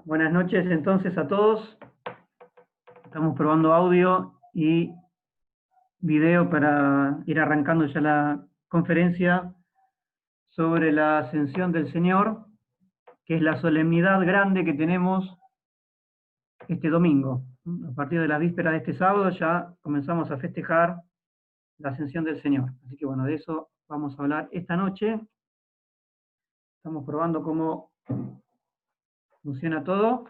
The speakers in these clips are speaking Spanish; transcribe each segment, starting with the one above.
Buenas noches entonces a todos. Estamos probando audio y video para ir arrancando ya la conferencia sobre la ascensión del Señor, que es la solemnidad grande que tenemos este domingo. A partir de la víspera de este sábado ya comenzamos a festejar la ascensión del Señor. Así que bueno, de eso vamos a hablar esta noche. Estamos probando cómo funciona todo.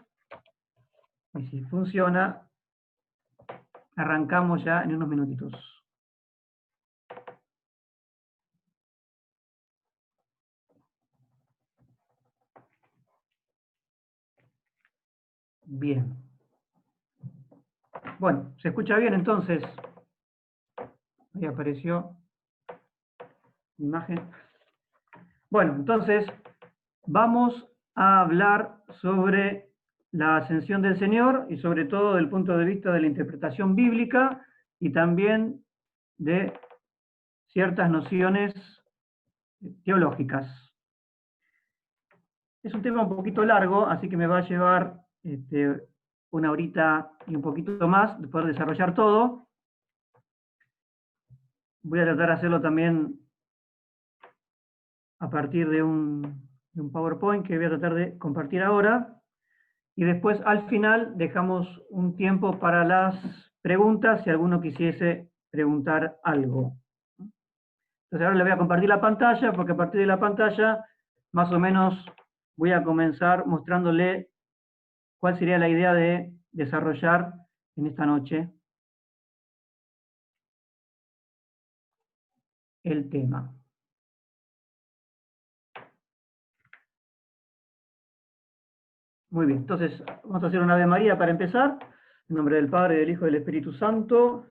Y si funciona, arrancamos ya en unos minutitos. Bien. Bueno, ¿se escucha bien entonces? Ahí apareció la imagen. Bueno, entonces vamos a hablar sobre la ascensión del Señor y sobre todo desde el punto de vista de la interpretación bíblica y también de ciertas nociones teológicas. Es un tema un poquito largo, así que me va a llevar una horita y un poquito más de poder desarrollar todo. Voy a tratar de hacerlo también a partir de un PowerPoint que voy a tratar de compartir ahora. Y después, al final, dejamos un tiempo para las preguntas, si alguno quisiese preguntar algo. Entonces ahora le voy a compartir la pantalla, porque a partir de la pantalla, más o menos, voy a comenzar mostrándole cuál sería la idea de desarrollar en esta noche el tema. Muy bien, entonces vamos a hacer una Ave María para empezar. En nombre del Padre, del Hijo y del Espíritu Santo.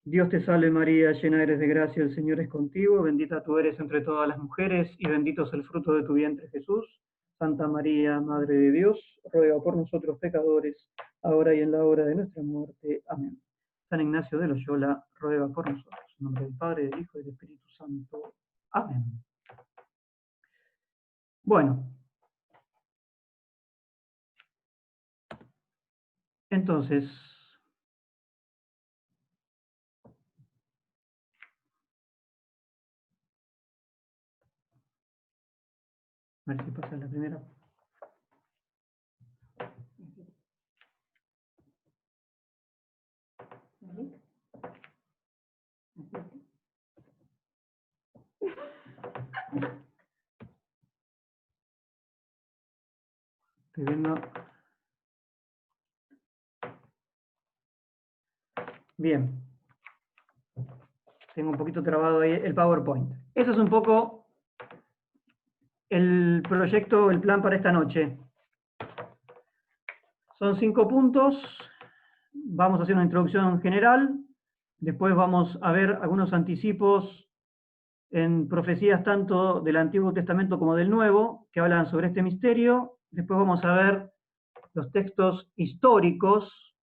Dios te salve María, llena eres de gracia, el Señor es contigo, bendita tú eres entre todas las mujeres, y bendito es el fruto de tu vientre Jesús. Santa María, Madre de Dios, ruega por nosotros pecadores, ahora y en la hora de nuestra muerte. Amén. San Ignacio de Loyola, ruega por nosotros. En nombre del Padre, del Hijo y del Espíritu Santo. Amén. Bueno. Entonces, a ver si pasa la primera. Estoy viendo. Bien. Tengo un poquito trabado ahí el PowerPoint. Eso es un poco el proyecto, el plan para esta noche. Son 5 puntos. Vamos a hacer una introducción general. Después vamos a ver algunos anticipos en profecías tanto del Antiguo Testamento como del Nuevo, que hablan sobre este misterio. Después vamos a ver los textos históricos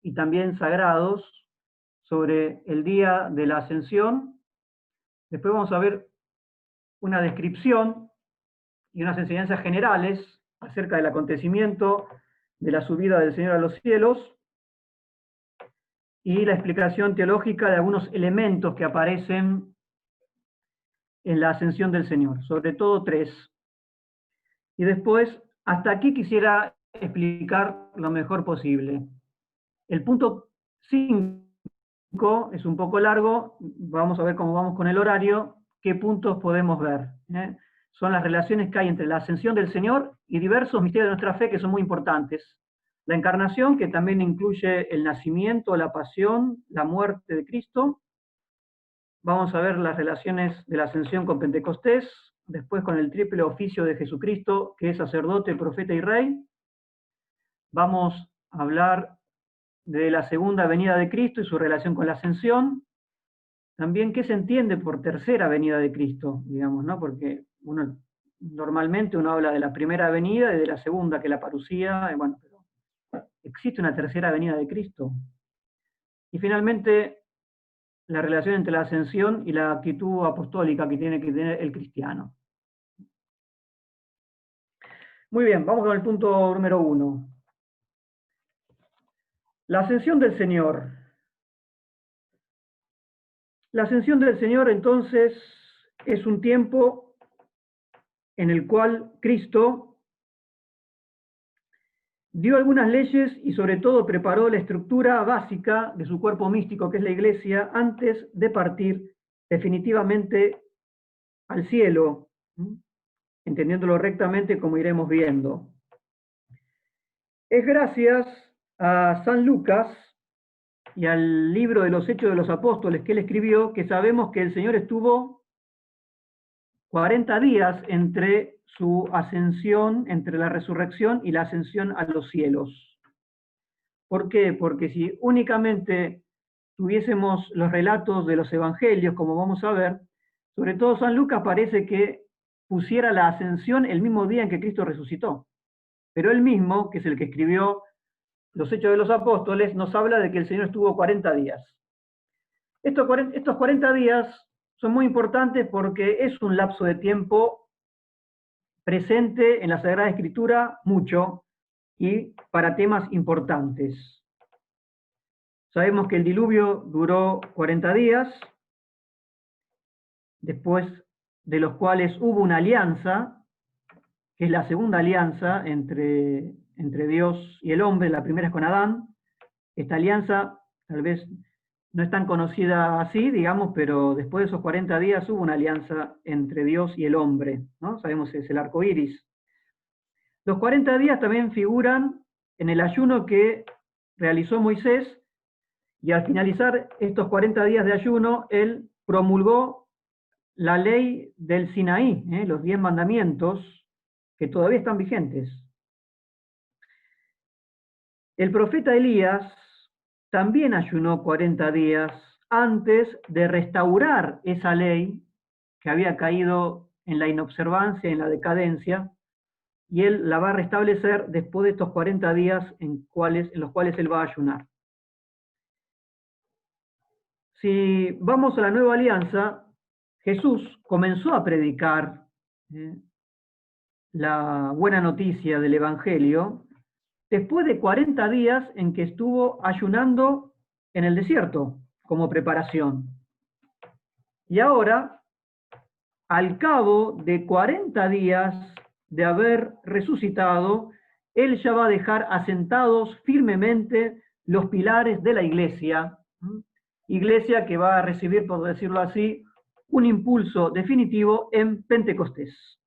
y también sagrados sobre el día de la Ascensión. Después vamos a ver una descripción y unas enseñanzas generales acerca del acontecimiento de la subida del Señor a los cielos y la explicación teológica de algunos elementos que aparecen en la ascensión del Señor, sobre todo 3. Y después, hasta aquí quisiera explicar lo mejor posible. El punto 5 es un poco largo, vamos a ver cómo vamos con el horario, qué puntos podemos ver. Son las relaciones que hay entre la ascensión del Señor y diversos misterios de nuestra fe que son muy importantes. La encarnación, que también incluye el nacimiento, la pasión, la muerte de Cristo. Vamos a ver las relaciones de la ascensión con Pentecostés, después con el triple oficio de Jesucristo, que es sacerdote, profeta y rey. Vamos a hablar de la segunda venida de Cristo y su relación con la ascensión. También qué se entiende por tercera venida de Cristo, digamos, ¿no? Porque normalmente uno habla de la primera venida y de la segunda, que es la parucía, y bueno, pero ¿existe una tercera venida de Cristo? Y finalmente, la relación entre la ascensión y la actitud apostólica que tiene que tener el cristiano. Muy bien, vamos con el punto número 1. La ascensión del Señor. La ascensión del Señor, entonces, es un tiempo en el cual Cristo dio algunas leyes y sobre todo preparó la estructura básica de su cuerpo místico, que es la Iglesia, antes de partir definitivamente al cielo, entendiéndolo rectamente como iremos viendo. Es gracias a San Lucas y al libro de los Hechos de los Apóstoles que él escribió que sabemos que el Señor estuvo 40 días entre su ascensión, entre la resurrección y la ascensión a los cielos. ¿Por qué? Porque si únicamente tuviésemos los relatos de los evangelios, como vamos a ver, sobre todo San Lucas parece que pusiera la ascensión el mismo día en que Cristo resucitó. Pero él mismo, que es el que escribió los Hechos de los Apóstoles, nos habla de que el Señor estuvo 40 días. Estos 40 días son muy importantes porque es un lapso de tiempo presente en la Sagrada Escritura mucho y para temas importantes. Sabemos que el diluvio duró 40 días, después de los cuales hubo una alianza, que es la segunda alianza entre Dios y el hombre. La primera es con Adán. Esta alianza tal vez no es tan conocida así, digamos, pero después de esos 40 días hubo una alianza entre Dios y el hombre, ¿no? Sabemos que es el arco iris. Los 40 días también figuran en el ayuno que realizó Moisés, y al finalizar estos 40 días de ayuno, él promulgó la ley del Sinaí, los 10 mandamientos, que todavía están vigentes. El profeta Elías también ayunó 40 días antes de restaurar esa ley que había caído en la inobservancia, en la decadencia, y él la va a restablecer después de estos 40 días en los cuales él va a ayunar. Si vamos a la nueva alianza, Jesús comenzó a predicar la buena noticia del Evangelio después de 40 días en que estuvo ayunando en el desierto como preparación. Y ahora, al cabo de 40 días de haber resucitado, él ya va a dejar asentados firmemente los pilares de la iglesia, iglesia que va a recibir, por decirlo así, un impulso definitivo en Pentecostés.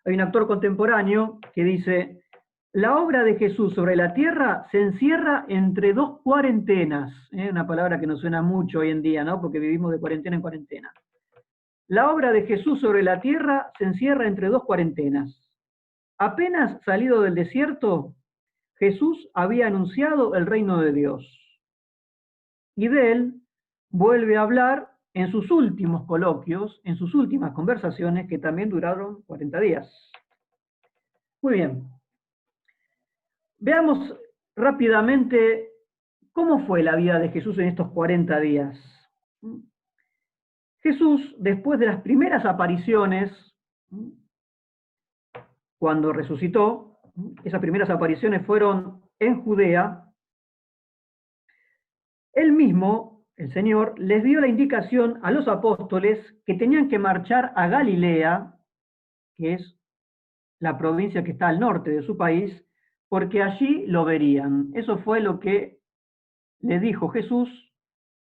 Hay un autor contemporáneo que dice: la obra de Jesús sobre la tierra se encierra entre dos cuarentenas. Una palabra que nos suena mucho hoy en día, ¿no? Porque vivimos de cuarentena en cuarentena. La obra de Jesús sobre la tierra se encierra entre dos cuarentenas. Apenas salido del desierto, Jesús había anunciado el reino de Dios. Y de él vuelve a hablar en sus últimos coloquios, en sus últimas conversaciones, que también duraron 40 días. Muy bien. Veamos rápidamente cómo fue la vida de Jesús en estos 40 días. Jesús, después de las primeras apariciones, cuando resucitó, esas primeras apariciones fueron en Judea, él mismo, el Señor, les dio la indicación a los apóstoles que tenían que marchar a Galilea, que es la provincia que está al norte de su país, porque allí lo verían. Eso fue lo que le dijo Jesús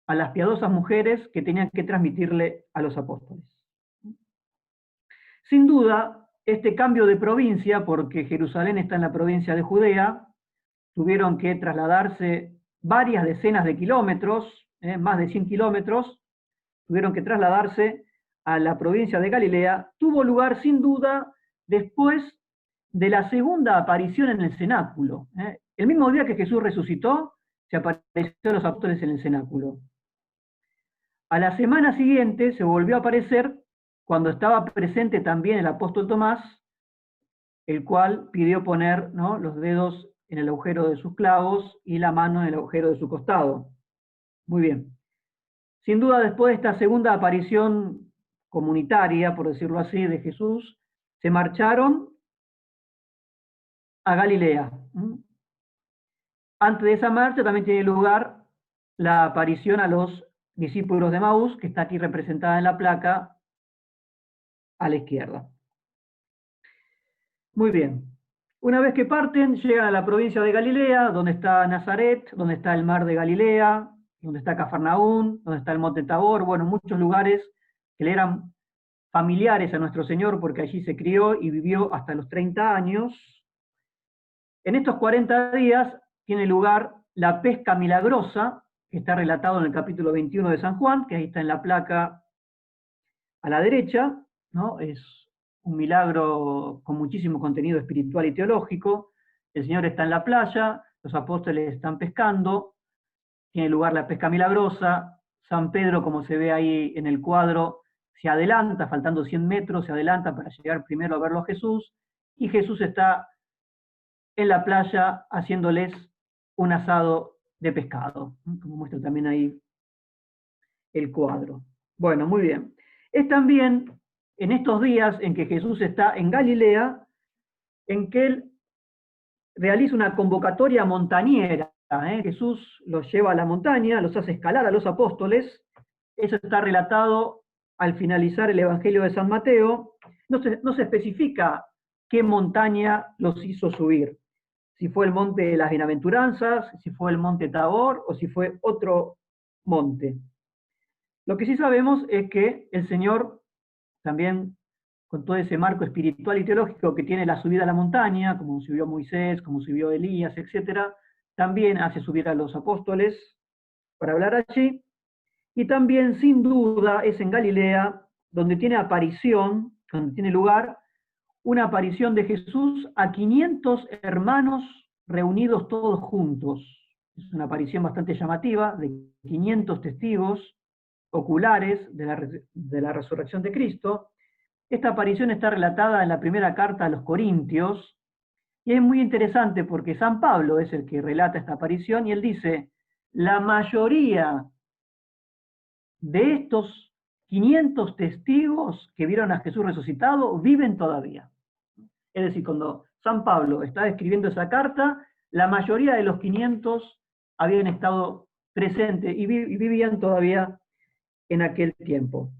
a las piadosas mujeres que tenían que transmitirle a los apóstoles. Sin duda, este cambio de provincia, porque Jerusalén está en la provincia de Judea, tuvieron que trasladarse varias decenas de kilómetros, más de 100 kilómetros, tuvieron que trasladarse a la provincia de Galilea, tuvo lugar sin duda después de la segunda aparición en el cenáculo. El mismo día que Jesús resucitó, se apareció a los apóstoles en el cenáculo. A la semana siguiente se volvió a aparecer cuando estaba presente también el apóstol Tomás, el cual pidió poner, ¿no?, los dedos en el agujero de sus clavos y la mano en el agujero de su costado. Muy bien. Sin duda, después de esta segunda aparición comunitaria, por decirlo así, de Jesús, se marcharon a Galilea. Antes de esa marcha también tiene lugar la aparición a los discípulos de Maús, que está aquí representada en la placa a la izquierda. Muy bien. Una vez que parten, llegan a la provincia de Galilea, donde está Nazaret, donde está el mar de Galilea, donde está Cafarnaún, donde está el monte Tabor, bueno, muchos lugares que le eran familiares a nuestro Señor, porque allí se crió y vivió hasta los 30 años. En estos 40 días tiene lugar la pesca milagrosa, que está relatado en el capítulo 21 de San Juan, que ahí está en la placa a la derecha, ¿no? Es un milagro con muchísimo contenido espiritual y teológico. El Señor está en la playa, los apóstoles están pescando, tiene lugar la pesca milagrosa, San Pedro, como se ve ahí en el cuadro, se adelanta, faltando 100 metros, se adelanta para llegar primero a verlo a Jesús, y Jesús está en la playa haciéndoles un asado de pescado, como muestra también ahí el cuadro. Bueno, muy bien. Es también en estos días en que Jesús está en Galilea, en que él realiza una convocatoria montañera. Jesús los lleva a la montaña, los hace escalar a los apóstoles. Eso está relatado al finalizar el Evangelio de San Mateo. No se especifica qué montaña los hizo subir. Si fue el monte de las bienaventuranzas, si fue el monte Tabor o si fue otro monte. Lo que sí sabemos es que el Señor, también con todo ese marco espiritual y teológico que tiene la subida a la montaña, como subió Moisés, como subió Elías, etc., también hace subir a los apóstoles para hablar allí, y también, sin duda, es en Galilea donde tiene aparición, donde tiene lugar una aparición de Jesús a 500 hermanos reunidos todos juntos. Es una aparición bastante llamativa, de 500 testigos oculares de la resurrección de Cristo. Esta aparición está relatada en la primera carta a los Corintios, y es muy interesante porque San Pablo es el que relata esta aparición, y él dice, la mayoría de estos 500 testigos que vieron a Jesús resucitado viven todavía. Es decir, cuando San Pablo está escribiendo esa carta, la mayoría de los 500 habían estado presentes y vivían todavía en aquel tiempo.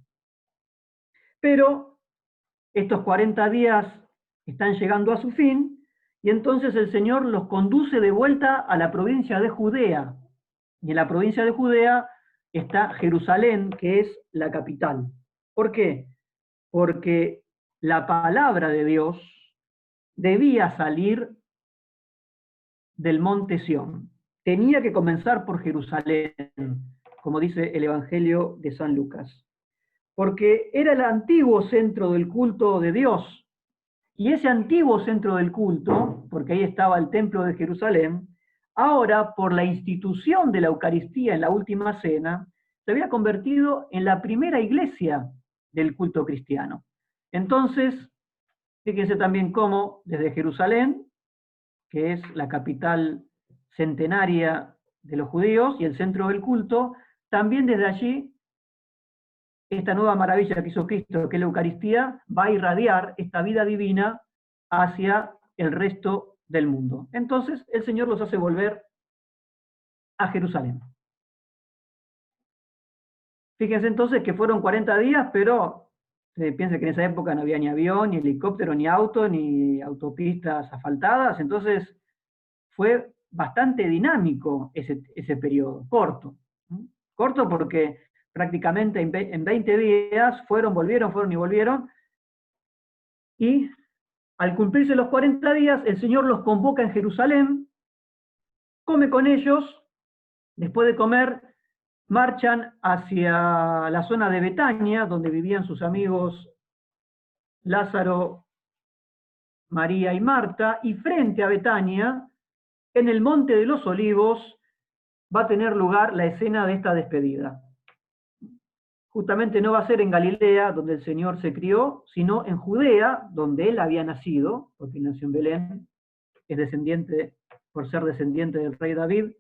Pero estos 40 días están llegando a su fin, y entonces el Señor los conduce de vuelta a la provincia de Judea. Y en la provincia de Judea está Jerusalén, que es la capital. ¿Por qué? Porque la palabra de Dios debía salir del monte Sión. Tenía que comenzar por Jerusalén, como dice el Evangelio de San Lucas. Porque era el antiguo centro del culto de Dios. Y ese antiguo centro del culto, porque ahí estaba el templo de Jerusalén, ahora, por la institución de la Eucaristía en la última cena, se había convertido en la primera iglesia del culto cristiano. Entonces, fíjense también cómo desde Jerusalén, que es la capital centenaria de los judíos y el centro del culto, también desde allí, esta nueva maravilla que hizo Cristo, que es la Eucaristía, va a irradiar esta vida divina hacia el resto del mundo. Entonces, el Señor los hace volver a Jerusalén. Fíjense entonces que fueron 40 días, pero piensen que en esa época no había ni avión, ni helicóptero, ni auto, ni autopistas asfaltadas, entonces fue bastante dinámico ese periodo, corto. Corto porque prácticamente en 20 días fueron y volvieron, y al cumplirse los 40 días, el Señor los convoca en Jerusalén, come con ellos, después de comer, marchan hacia la zona de Betania, donde vivían sus amigos Lázaro, María y Marta, y frente a Betania, en el Monte de los Olivos, va a tener lugar la escena de esta despedida. Justamente no va a ser en Galilea, donde el Señor se crió, sino en Judea, donde él había nacido, porque nació en Belén, es descendiente por ser descendiente del rey David,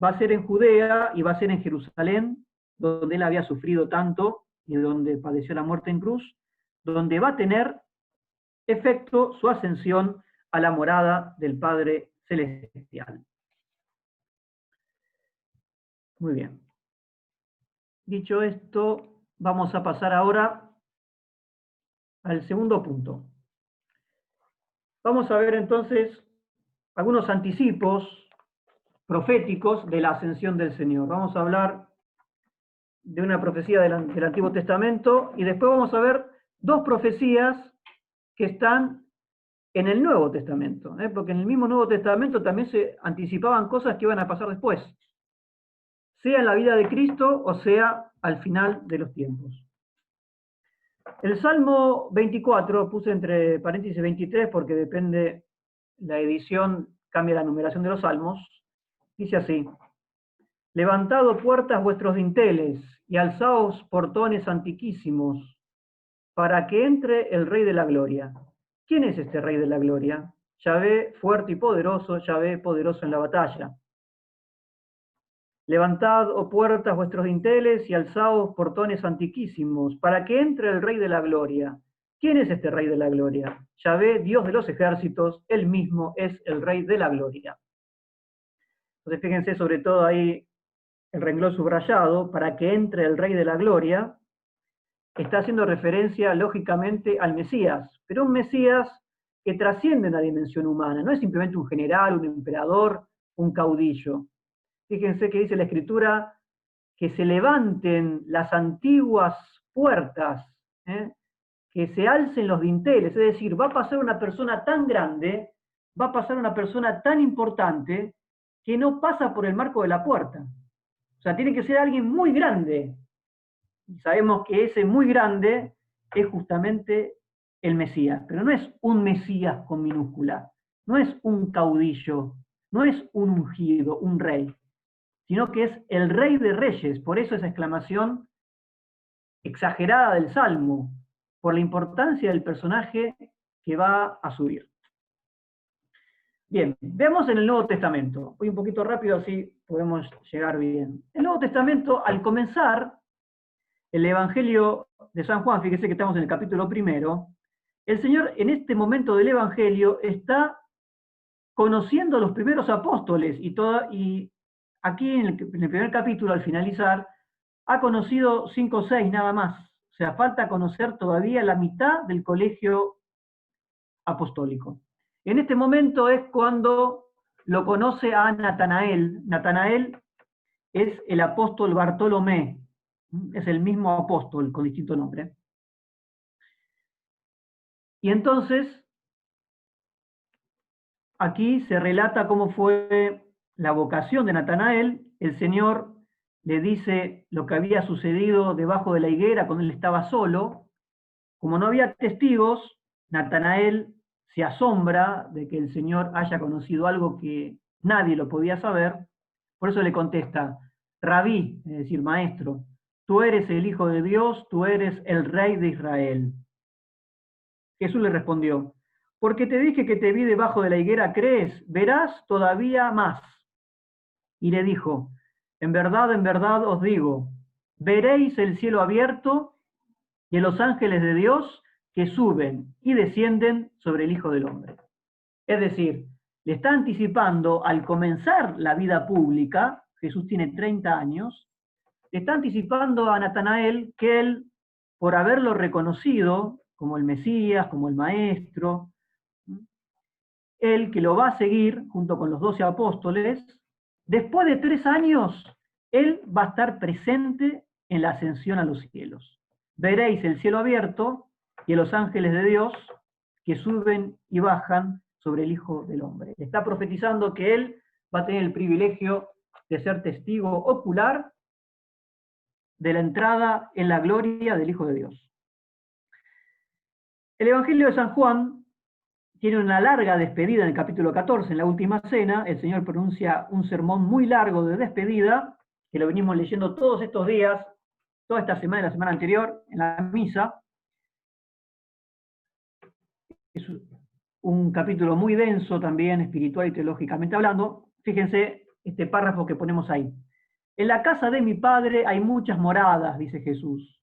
va a ser en Judea y va a ser en Jerusalén, donde él había sufrido tanto y donde padeció la muerte en cruz, donde va a tener efecto su ascensión a la morada del Padre Celestial. Muy bien. Dicho esto, vamos a pasar ahora al segundo punto. Vamos a ver entonces algunos anticipos proféticos de la ascensión del Señor. Vamos a hablar de una profecía del Antiguo Testamento y después vamos a ver dos profecías que están en el Nuevo Testamento, porque en el mismo Nuevo Testamento también se anticipaban cosas que iban a pasar después, sea en la vida de Cristo o sea al final de los tiempos. El Salmo 24, puse entre paréntesis 23 porque depende la edición, cambia la numeración de los salmos, dice así: levantad puertas vuestros dinteles y alzaos portones antiquísimos, para que entre el Rey de la Gloria. ¿Quién es este Rey de la Gloria? Yahvé fuerte y poderoso, Yahvé poderoso en la batalla. Levantad, oh puertas, vuestros dinteles y alzaos portones antiquísimos, para que entre el Rey de la Gloria. ¿Quién es este Rey de la Gloria? Yahvé, Dios de los ejércitos, él mismo es el Rey de la Gloria. Entonces fíjense sobre todo ahí el renglón subrayado, para que entre el Rey de la Gloria, está haciendo referencia lógicamente al Mesías, pero un Mesías que trasciende la dimensión humana, no es simplemente un general, un emperador, un caudillo. Fíjense que dice la Escritura que se levanten las antiguas puertas, que se alcen los dinteles, es decir, va a pasar una persona tan grande, va a pasar una persona tan importante, que no pasa por el marco de la puerta. O sea, tiene que ser alguien muy grande. Y sabemos que ese muy grande es justamente el Mesías, pero no es un Mesías con minúscula, no es un caudillo, no es un ungido, un rey, sino que es el Rey de Reyes. Por eso esa exclamación exagerada del Salmo, por la importancia del personaje que va a subir. Bien, veamos en el Nuevo Testamento. Voy un poquito rápido, así podemos llegar bien. El Nuevo Testamento, al comenzar el Evangelio de San Juan, fíjese que estamos en el capítulo 1, el Señor en este momento del Evangelio está conociendo a los primeros apóstoles y aquí en el primer capítulo, al finalizar, ha conocido 5 o 6 nada más. O sea, falta conocer todavía la mitad del colegio apostólico. En este momento es cuando lo conoce a Natanael. Natanael es el apóstol Bartolomé, es el mismo apóstol con distinto nombre. Y entonces, aquí se relata cómo fue la vocación de Natanael. El Señor le dice lo que había sucedido debajo de la higuera cuando él estaba solo. Como no había testigos, Natanael se asombra de que el Señor haya conocido algo que nadie lo podía saber. Por eso le contesta: Rabí, es decir, maestro, tú eres el Hijo de Dios, tú eres el Rey de Israel. Jesús le respondió: porque te dije que te vi debajo de la higuera, ¿crees? Verás todavía más. Y le dijo: en verdad os digo, veréis el cielo abierto y a los ángeles de Dios que suben y descienden sobre el Hijo del Hombre. Es decir, le está anticipando al comenzar la vida pública, Jesús tiene 30 años, le está anticipando a Natanael que él, por haberlo reconocido como el Mesías, como el Maestro, él que lo va a seguir junto con los 12 apóstoles, después de 3 años, él va a estar presente en la ascensión a los cielos. Veréis el cielo abierto y a los ángeles de Dios que suben y bajan sobre el Hijo del Hombre. Está profetizando que él va a tener el privilegio de ser testigo ocular de la entrada en la gloria del Hijo de Dios. El Evangelio de San Juan tiene una larga despedida en el capítulo 14, en la última cena. El Señor pronuncia un sermón muy largo de despedida, que lo venimos leyendo todos estos días, toda esta semana y la semana anterior, en la misa. Es un capítulo muy denso también, espiritual y teológicamente hablando. Fíjense este párrafo que ponemos ahí. En la casa de mi Padre hay muchas moradas, dice Jesús.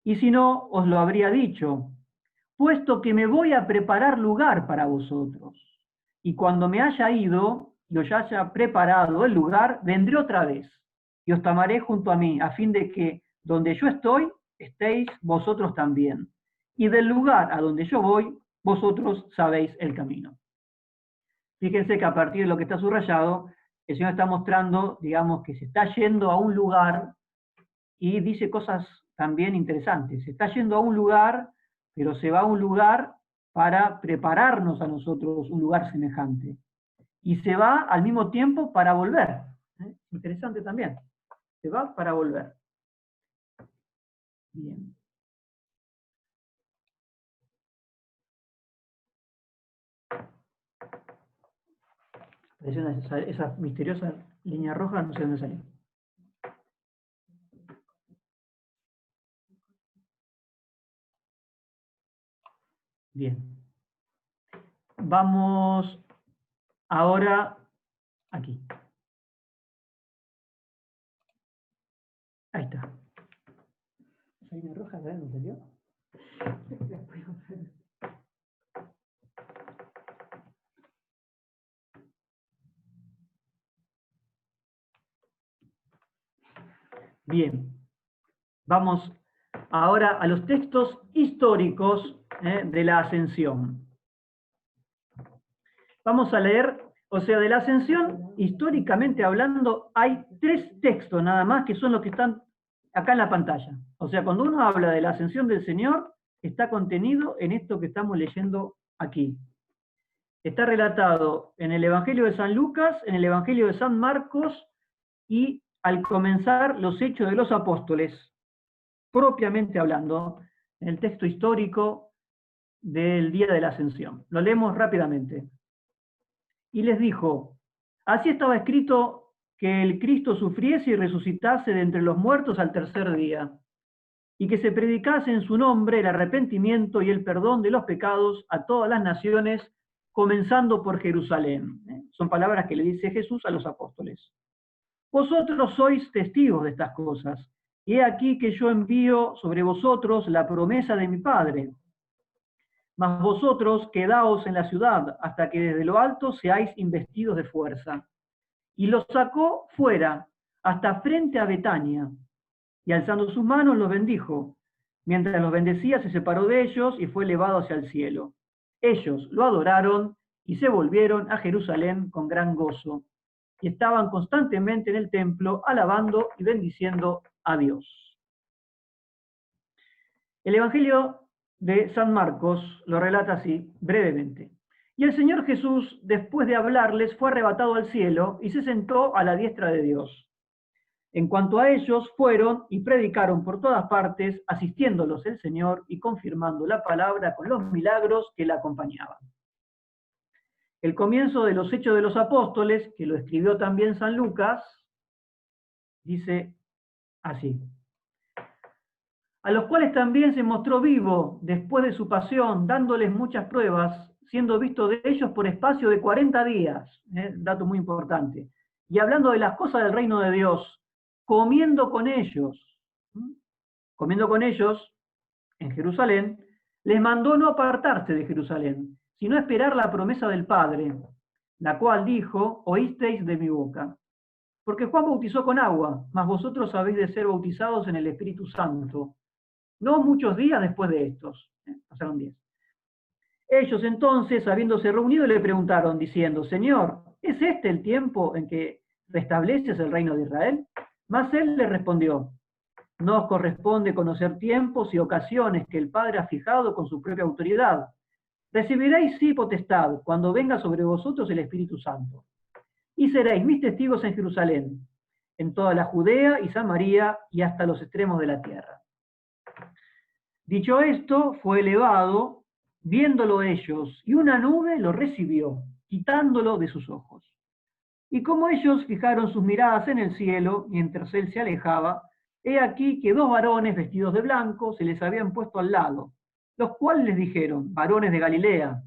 Y si no, os lo habría dicho, puesto que me voy a preparar lugar para vosotros. Y cuando me haya ido y os haya preparado el lugar, vendré otra vez y os tomaré junto a mí, a fin de que donde yo estoy, estéis vosotros también. Y del lugar a donde yo voy, vosotros sabéis el camino. Fíjense que a partir de lo que está subrayado, el Señor está mostrando, digamos, que se está yendo a un lugar y dice cosas también interesantes. Se está yendo a un lugar, pero se va a un lugar para prepararnos a nosotros un lugar semejante. Y se va al mismo tiempo para volver. Interesante también. Se va para volver. Bien. Esa misteriosa línea roja, no sé dónde salió. Bien. Vamos ahora aquí. Ahí está. ¿Esa línea roja de dónde salió? Bien. Vamos ahora a los textos históricos de la Ascensión. Vamos a leer, o sea, de la Ascensión, históricamente hablando, hay 3 textos nada más que son los que están acá en la pantalla. O sea, cuando uno habla de la Ascensión del Señor, está contenido en esto que estamos leyendo aquí. Está relatado en el Evangelio de San Lucas, en el Evangelio de San Marcos y al comenzar los Hechos de los Apóstoles, propiamente hablando, en el texto histórico del día de la Ascensión. Lo leemos rápidamente. Y les dijo, así estaba escrito que el Cristo sufriese y resucitase de entre los muertos al tercer día, y que se predicase en su nombre el arrepentimiento y el perdón de los pecados a todas las naciones, comenzando por Jerusalén. Son palabras que le dice Jesús a los apóstoles. Vosotros sois testigos de estas cosas, y he aquí que yo envío sobre vosotros la promesa de mi Padre. Mas vosotros quedaos en la ciudad hasta que desde lo alto seáis investidos de fuerza. Y los sacó fuera, hasta frente a Betania, y alzando sus manos los bendijo. Mientras los bendecía, se separó de ellos y fue elevado hacia el cielo. Ellos lo adoraron y se volvieron a Jerusalén con gran gozo. Y estaban constantemente en el templo, alabando y bendiciendo a Dios. El Evangelio de San Marcos lo relata así, brevemente. Y el Señor Jesús, después de hablarles, fue arrebatado al cielo y se sentó a la diestra de Dios. En cuanto a ellos, fueron y predicaron por todas partes, asistiéndolos el Señor y confirmando la palabra con los milagros que la acompañaban. El comienzo de los Hechos de los Apóstoles, que lo escribió también San Lucas, dice así. A los cuales también se mostró vivo después de su pasión, dándoles muchas pruebas, siendo visto de ellos por espacio de 40 días, dato muy importante, y hablando de las cosas del reino de Dios, comiendo con ellos en Jerusalén, les mandó no apartarse de Jerusalén, sino esperar la promesa del Padre, la cual dijo, oísteis de mi boca. Porque Juan bautizó con agua, mas vosotros habéis de ser bautizados en el Espíritu Santo. No muchos días después de estos, pasaron 10. Ellos entonces, habiéndose reunido, le preguntaron, diciendo, Señor, ¿es este el tiempo en que restableces el reino de Israel? Mas él le respondió, no os corresponde conocer tiempos y ocasiones que el Padre ha fijado con su propia autoridad. Recibiréis sí potestad cuando venga sobre vosotros el Espíritu Santo. Y seréis mis testigos en Jerusalén, en toda la Judea y Samaria y hasta los extremos de la tierra. Dicho esto, fue elevado, viéndolo ellos, y una nube lo recibió, quitándolo de sus ojos. Y como ellos fijaron sus miradas en el cielo, mientras él se alejaba, he aquí que 2 varones vestidos de blanco se les habían puesto al lado, los cuales les dijeron, varones de Galilea,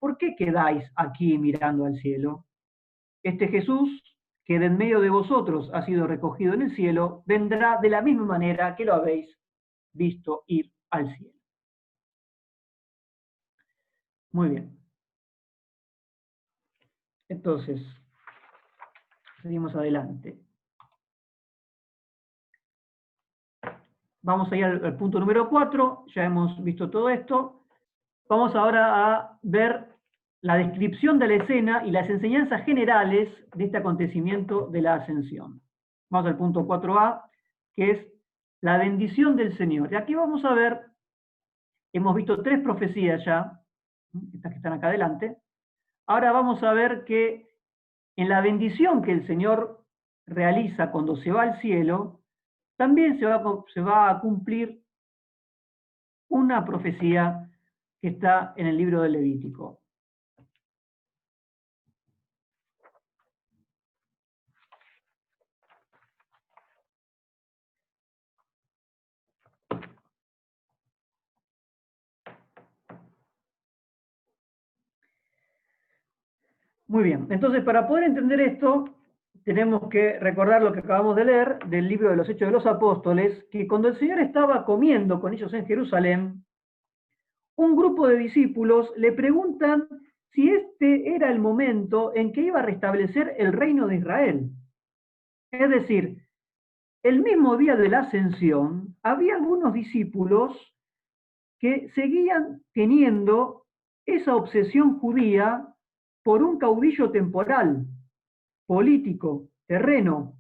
¿por qué quedáis aquí mirando al cielo? este Jesús, que de en medio de vosotros ha sido recogido en el cielo, vendrá de la misma manera que lo habéis visto ir al cielo. Muy bien. Entonces, seguimos adelante. Vamos a ir al punto número 4, ya hemos visto todo esto. Vamos ahora a ver la descripción de la escena y las enseñanzas generales de este acontecimiento de la ascensión. Vamos al punto 4a, que es la bendición del Señor. Y aquí vamos a ver, hemos visto 3 profecías ya, estas que están acá adelante. Ahora vamos a ver que en la bendición que el Señor realiza cuando se va al cielo, también se va a cumplir una profecía que está en el libro del Levítico. Muy bien, entonces para poder entender esto, tenemos que recordar lo que acabamos de leer del libro de los Hechos de los Apóstoles, que cuando el Señor estaba comiendo con ellos en Jerusalén, un grupo de discípulos le preguntan si este era el momento en que iba a restablecer el reino de Israel. Es decir, el mismo día de la ascensión, había algunos discípulos que seguían teniendo esa obsesión judía por un caudillo temporal, político, terreno.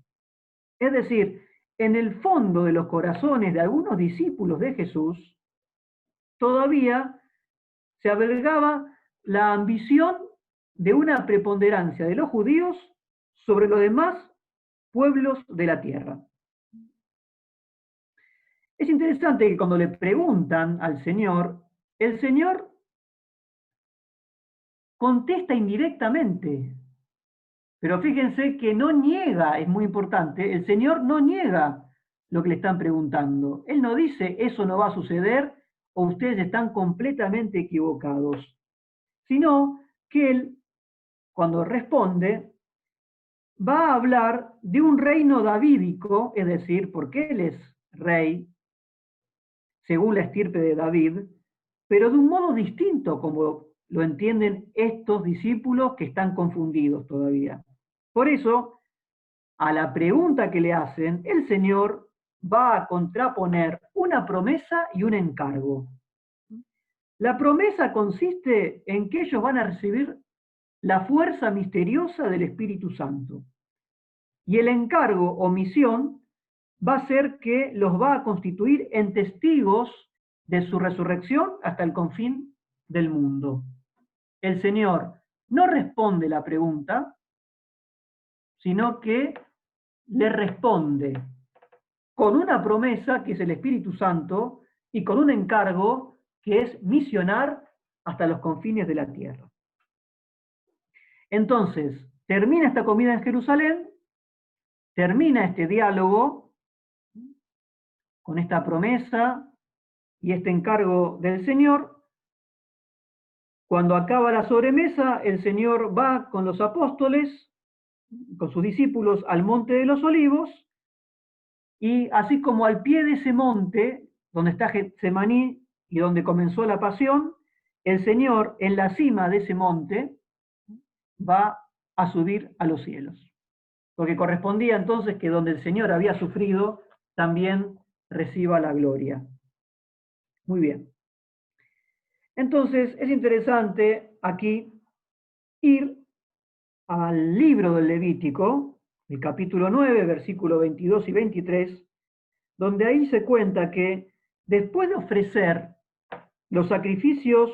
Es decir, en el fondo de los corazones de algunos discípulos de Jesús, todavía se albergaba la ambición de una preponderancia de los judíos sobre los demás pueblos de la tierra. Es interesante que cuando le preguntan al Señor, el Señor contesta indirectamente. Pero fíjense que no niega, es muy importante, el Señor no niega lo que le están preguntando. Él no dice, eso no va a suceder o ustedes están completamente equivocados, sino que Él, cuando responde, va a hablar de un reino davídico, es decir, porque Él es rey, según la estirpe de David, pero de un modo distinto, como lo entienden estos discípulos que están confundidos todavía. Por eso, a la pregunta que le hacen, el Señor va a contraponer una promesa y un encargo. La promesa consiste en que ellos van a recibir la fuerza misteriosa del Espíritu Santo. Y el encargo o misión va a ser que los va a constituir en testigos de su resurrección hasta el confín del mundo. El Señor no responde la pregunta, sino que le responde con una promesa que es el Espíritu Santo y con un encargo que es misionar hasta los confines de la tierra. Entonces, termina esta comida en Jerusalén, termina este diálogo con esta promesa y este encargo del Señor. Cuando acaba la sobremesa, el Señor va con los apóstoles, con sus discípulos, al Monte de los Olivos, y así como al pie de ese monte, donde está Getsemaní y donde comenzó la pasión, el Señor en la cima de ese monte va a subir a los cielos. Porque correspondía entonces que donde el Señor había sufrido, también reciba la gloria. Muy bien. Entonces es interesante aquí ir al libro del Levítico, el capítulo 9, versículos 22 y 23, donde ahí se cuenta que después de ofrecer los sacrificios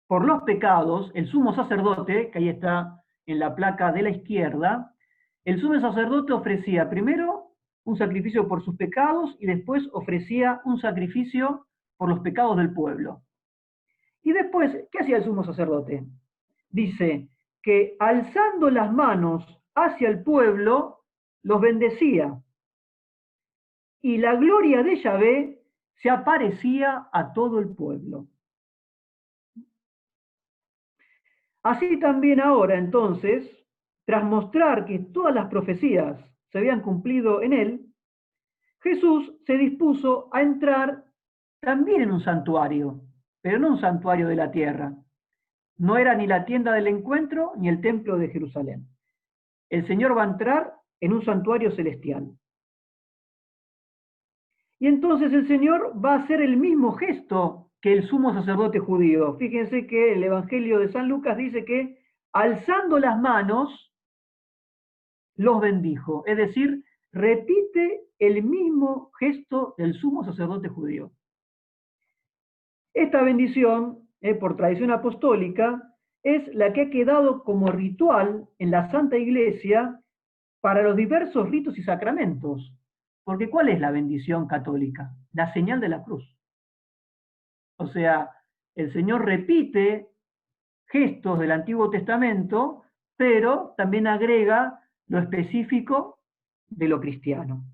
por los pecados, el sumo sacerdote, que ahí está en la placa de la izquierda, el sumo sacerdote ofrecía primero un sacrificio por sus pecados y después ofrecía un sacrificio por los pecados del pueblo. Y después, ¿qué hacía el sumo sacerdote? Dice que alzando las manos hacia el pueblo, los bendecía. Y la gloria de Yahvé se aparecía a todo el pueblo. Así también ahora, entonces, tras mostrar que todas las profecías se habían cumplido en él, Jesús se dispuso a entrar también en un santuario, pero no un santuario de la tierra. No era ni la tienda del encuentro ni el templo de Jerusalén. El Señor va a entrar en un santuario celestial. Y entonces el Señor va a hacer el mismo gesto que el sumo sacerdote judío. Fíjense que el Evangelio de San Lucas dice que alzando las manos los bendijo. Es decir, repite el mismo gesto del sumo sacerdote judío. Esta bendición, por tradición apostólica, es la que ha quedado como ritual en la Santa Iglesia para los diversos ritos y sacramentos. Porque ¿cuál es la bendición católica? La señal de la cruz. O sea, el Señor repite gestos del Antiguo Testamento, pero también agrega lo específico de lo cristiano.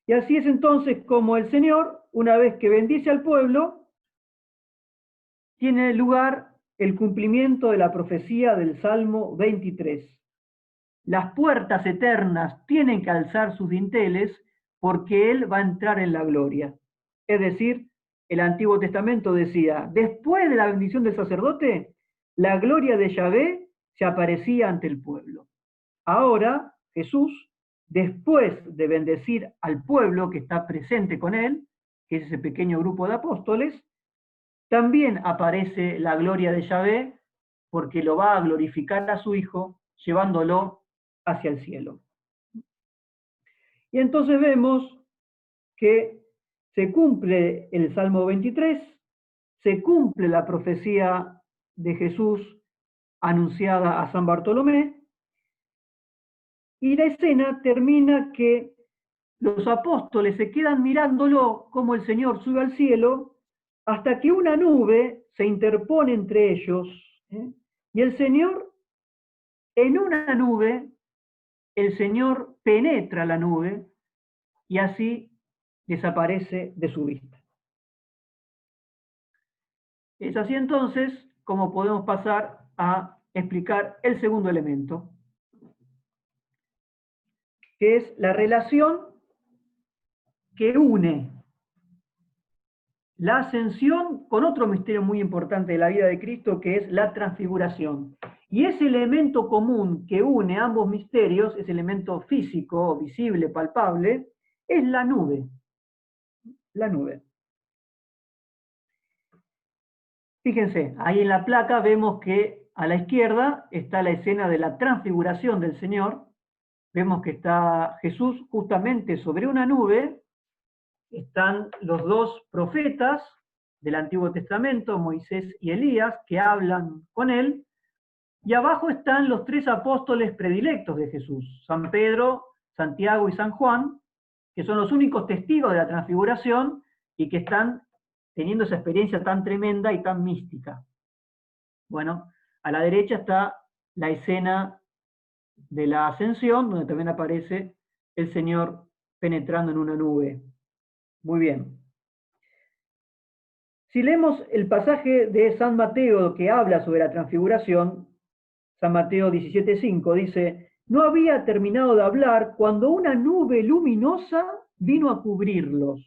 Y así es entonces como el Señor, una vez que bendice al pueblo, tiene lugar el cumplimiento de la profecía del Salmo 23. Las puertas eternas tienen que alzar sus dinteles porque Él va a entrar en la gloria. Es decir, el Antiguo Testamento decía, después de la bendición del sacerdote, la gloria de Yahvé se aparecía ante el pueblo. Ahora, Jesús, después de bendecir al pueblo que está presente con Él, que es ese pequeño grupo de apóstoles, también aparece la gloria de Yahvé porque lo va a glorificar a su Hijo, llevándolo hacia el cielo. Y entonces vemos que se cumple el Salmo 23, se cumple la profecía de Jesús anunciada a San Bartolomé, y la escena termina que los apóstoles se quedan mirándolo como el Señor sube al cielo, hasta que una nube se interpone entre ellos, y el Señor, en una nube, el Señor penetra la nube y así desaparece de su vista. Es así entonces como podemos pasar a explicar el segundo elemento, que es la relación que une la ascensión con otro misterio muy importante de la vida de Cristo, que es la transfiguración. Y ese elemento común que une ambos misterios, ese elemento físico, visible, palpable, es la nube. La nube. Fíjense, ahí en la placa vemos que a la izquierda está la escena de la transfiguración del Señor. Vemos que está Jesús justamente sobre una nube. Están los dos profetas del Antiguo Testamento, Moisés y Elías, que hablan con él. Y abajo están los tres apóstoles predilectos de Jesús, San Pedro, Santiago y San Juan, que son los únicos testigos de la transfiguración y que están teniendo esa experiencia tan tremenda y tan mística. Bueno, a la derecha está la escena de la ascensión, donde también aparece el Señor penetrando en una nube. Muy bien. Si leemos el pasaje de San Mateo que habla sobre la transfiguración, San Mateo 17:5 dice, no había terminado de hablar cuando una nube luminosa vino a cubrirlos.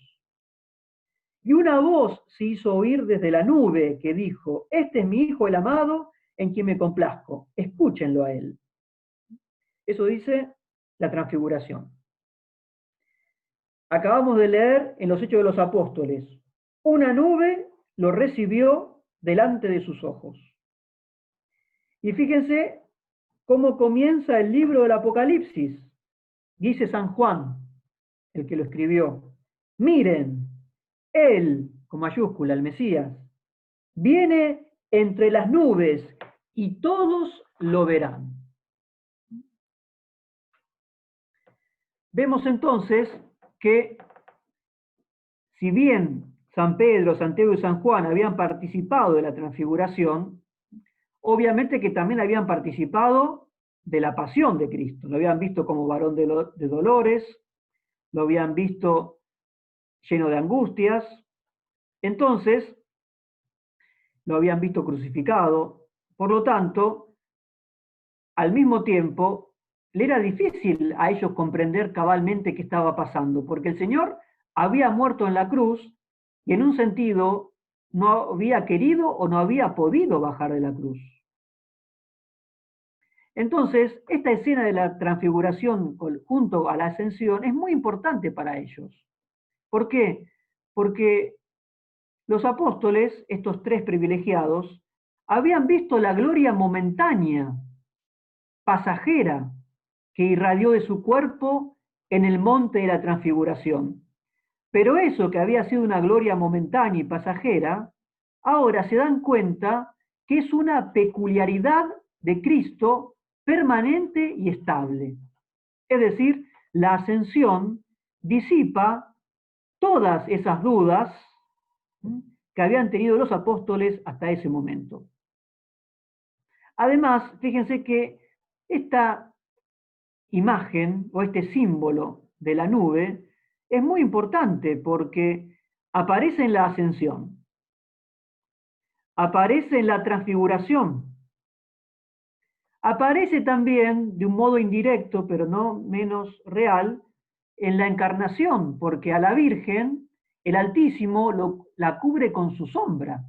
Y una voz se hizo oír desde la nube que dijo, este es mi Hijo el amado, en quien me complazco, escúchenlo a él. Eso dice la transfiguración. Acabamos de leer en los Hechos de los Apóstoles, una nube lo recibió delante de sus ojos. Y fíjense cómo comienza el libro del Apocalipsis. Dice San Juan, el que lo escribió, miren, él, con mayúscula, el Mesías, viene entre las nubes y todos lo verán. Vemos entonces que si bien San Pedro, Santiago y San Juan habían participado de la transfiguración, obviamente que también habían participado de la pasión de Cristo. Lo habían visto como varón de dolores, lo habían visto lleno de angustias, entonces lo habían visto crucificado. Por lo tanto, al mismo tiempo, le era difícil a ellos comprender cabalmente qué estaba pasando, porque el Señor había muerto en la cruz y en un sentido no había querido o no había podido bajar de la cruz. Entonces, esta escena de la transfiguración junto a la ascensión es muy importante para ellos. ¿Por qué? Porque los apóstoles, estos tres privilegiados, habían visto la gloria momentánea, pasajera, que irradió de su cuerpo en el monte de la transfiguración. Pero eso que había sido una gloria momentánea y pasajera, ahora se dan cuenta que es una peculiaridad de Cristo permanente y estable. Es decir, la ascensión disipa todas esas dudas que habían tenido los apóstoles hasta ese momento. Además, fíjense que esta imagen o este símbolo de la nube es muy importante porque aparece en la ascensión, aparece en la transfiguración, aparece también de un modo indirecto, pero no menos real, en la encarnación, porque a la Virgen el Altísimo la cubre con su sombra.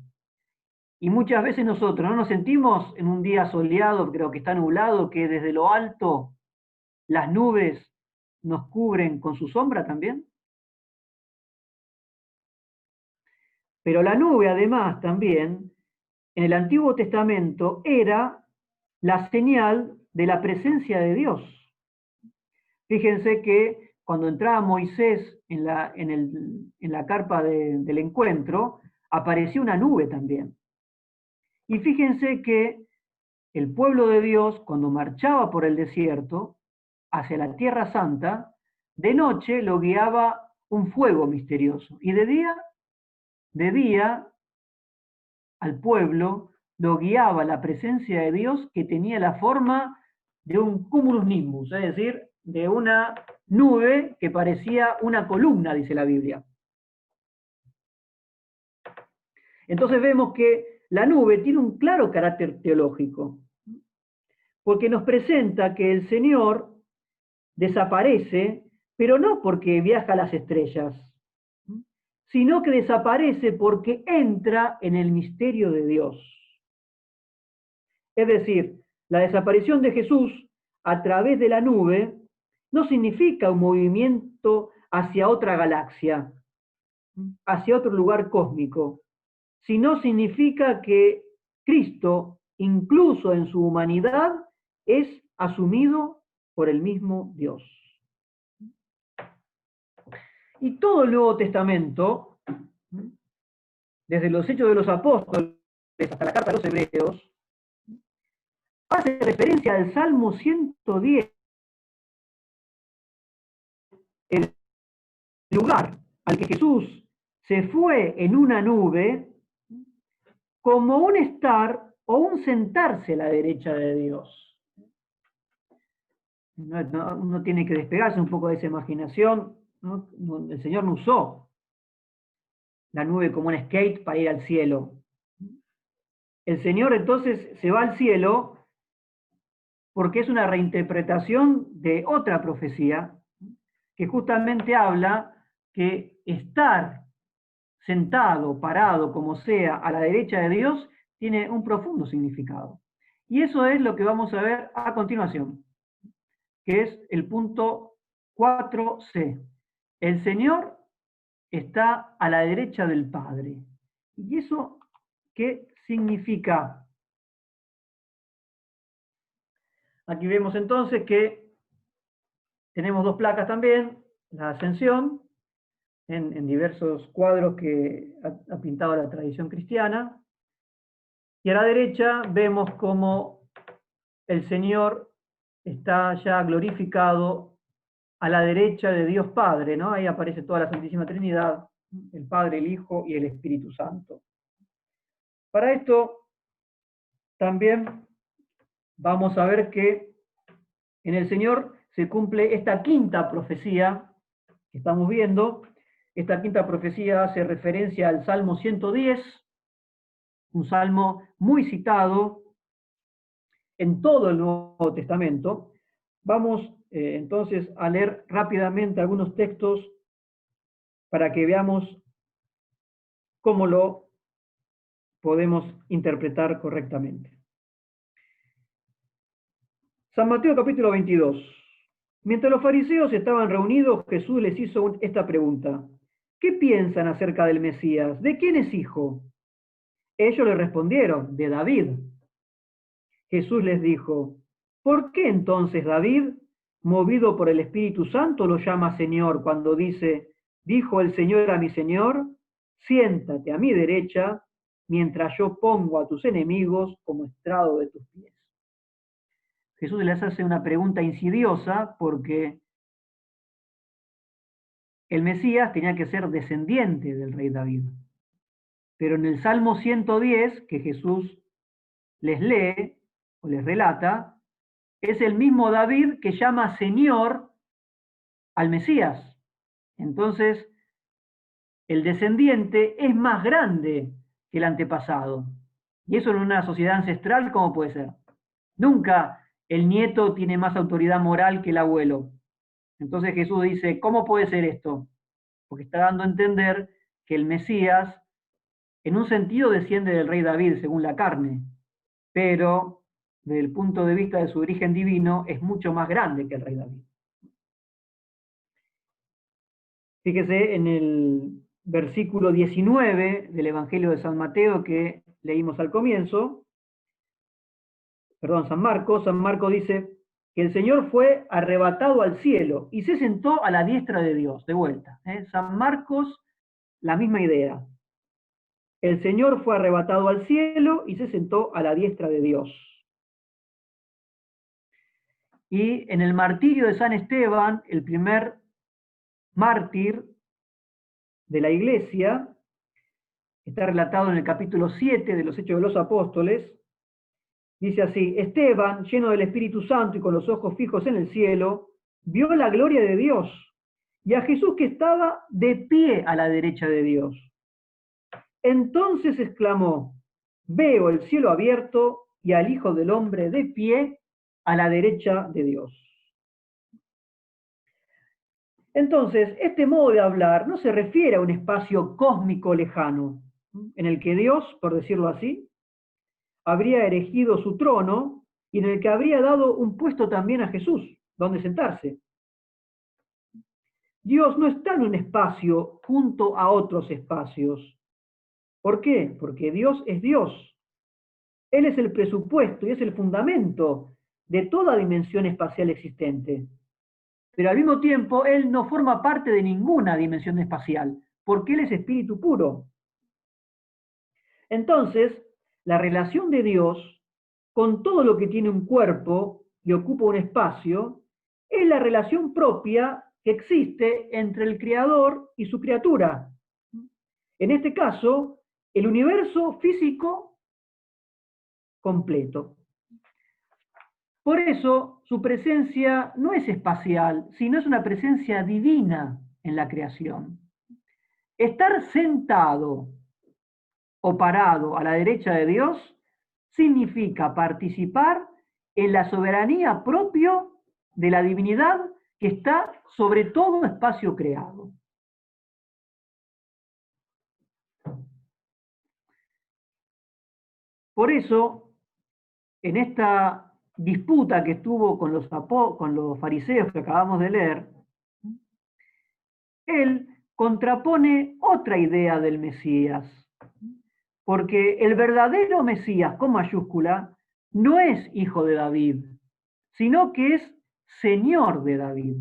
Y muchas veces nosotros no nos sentimos en un día soleado, creo que está nublado, que desde lo alto las nubes nos cubren con su sombra también. Pero la nube además también, en el Antiguo Testamento, era la señal de la presencia de Dios. Fíjense que cuando entraba Moisés en la carpa del encuentro, apareció una nube también. Y fíjense que el pueblo de Dios, cuando marchaba por el desierto hacia la Tierra Santa, de noche lo guiaba un fuego misterioso y de día al pueblo lo guiaba la presencia de Dios que tenía la forma de un cumulus nimbus, es decir, de una nube que parecía una columna, dice la Biblia. Entonces vemos que la nube tiene un claro carácter teológico, porque nos presenta que el Señor desaparece, pero no porque viaja a las estrellas, sino que desaparece porque entra en el misterio de Dios. Es decir, la desaparición de Jesús a través de la nube no significa un movimiento hacia otra galaxia, hacia otro lugar cósmico, sino significa que Cristo, incluso en su humanidad, es asumido por el mismo Dios. Y todo el Nuevo Testamento, desde los Hechos de los Apóstoles hasta la Carta de los Hebreos, hace referencia al Salmo 110, el lugar al que Jesús se fue en una nube, como un estar o un sentarse a la derecha de Dios. Uno tiene que despegarse un poco de esa imaginación, ¿no? El Señor no usó la nube como un skate para ir al cielo. El Señor entonces se va al cielo porque es una reinterpretación de otra profecía que justamente habla que estar sentado, parado, como sea, a la derecha de Dios, tiene un profundo significado. Y eso es lo que vamos a ver a continuación, que es el punto 4C. El Señor está a la derecha del Padre. ¿Y eso qué significa? Aquí vemos entonces que tenemos dos placas también, la ascensión, en diversos cuadros que ha pintado la tradición cristiana. Y a la derecha vemos cómo el Señor está ya glorificado a la derecha de Dios Padre, ¿no? Ahí aparece toda la Santísima Trinidad, el Padre, el Hijo y el Espíritu Santo. Para esto también vamos a ver que en el Señor se cumple esta quinta profecía que estamos viendo. Esta quinta profecía hace referencia al Salmo 110, un salmo muy citado en todo el Nuevo Testamento. Vamos entonces a leer rápidamente algunos textos para que veamos cómo lo podemos interpretar correctamente. San Mateo capítulo 22. Mientras los fariseos estaban reunidos, Jesús les hizo esta pregunta: ¿qué piensan acerca del Mesías? ¿De quién es hijo? Ellos le respondieron: de David. Jesús les dijo: ¿por qué entonces David, movido por el Espíritu Santo, lo llama Señor cuando dice: dijo el Señor a mi Señor, siéntate a mi derecha, mientras yo pongo a tus enemigos como estrado de tus pies? Jesús les hace una pregunta insidiosa porque el Mesías tenía que ser descendiente del rey David. Pero en el Salmo 110, que Jesús les lee o les relata, es el mismo David que llama Señor al Mesías. Entonces, el descendiente es más grande que el antepasado. Y eso en una sociedad ancestral, ¿cómo puede ser? Nunca el nieto tiene más autoridad moral que el abuelo. Entonces Jesús dice, ¿cómo puede ser esto? Porque está dando a entender que el Mesías, en un sentido, desciende del rey David, según la carne, pero desde el punto de vista de su origen divino, es mucho más grande que el rey David. Fíjese en el versículo 19 del Evangelio de San Mateo que leímos al comienzo, San Marcos dice que el Señor fue arrebatado al cielo y se sentó a la diestra de Dios, de vuelta. San Marcos, la misma idea. El Señor fue arrebatado al cielo y se sentó a la diestra de Dios. Y en el martirio de San Esteban, el primer mártir de la iglesia, está relatado en el capítulo 7 de los Hechos de los Apóstoles, dice así: Esteban, lleno del Espíritu Santo y con los ojos fijos en el cielo, vio la gloria de Dios y a Jesús que estaba de pie a la derecha de Dios. Entonces exclamó: veo el cielo abierto y al Hijo del Hombre de pie a la derecha de Dios. Entonces, este modo de hablar no se refiere a un espacio cósmico lejano, en el que Dios, por decirlo así, habría erigido su trono y en el que habría dado un puesto también a Jesús, donde sentarse. Dios no está en un espacio junto a otros espacios. ¿Por qué? Porque Dios es Dios. Él es el presupuesto y es el fundamento de toda dimensión espacial existente. Pero al mismo tiempo, Él no forma parte de ninguna dimensión espacial, porque Él es espíritu puro. Entonces, la relación de Dios con todo lo que tiene un cuerpo y ocupa un espacio es la relación propia que existe entre el Creador y su criatura. En este caso, el universo físico completo. Por eso, su presencia no es espacial, sino es una presencia divina en la creación. Estar sentado o parado a la derecha de Dios significa participar en la soberanía propia de la divinidad que está sobre todo espacio creado. Por eso, en esta disputa que estuvo con los fariseos que acabamos de leer, él contrapone otra idea del Mesías, porque el verdadero Mesías, con mayúscula, no es hijo de David, sino que es Señor de David.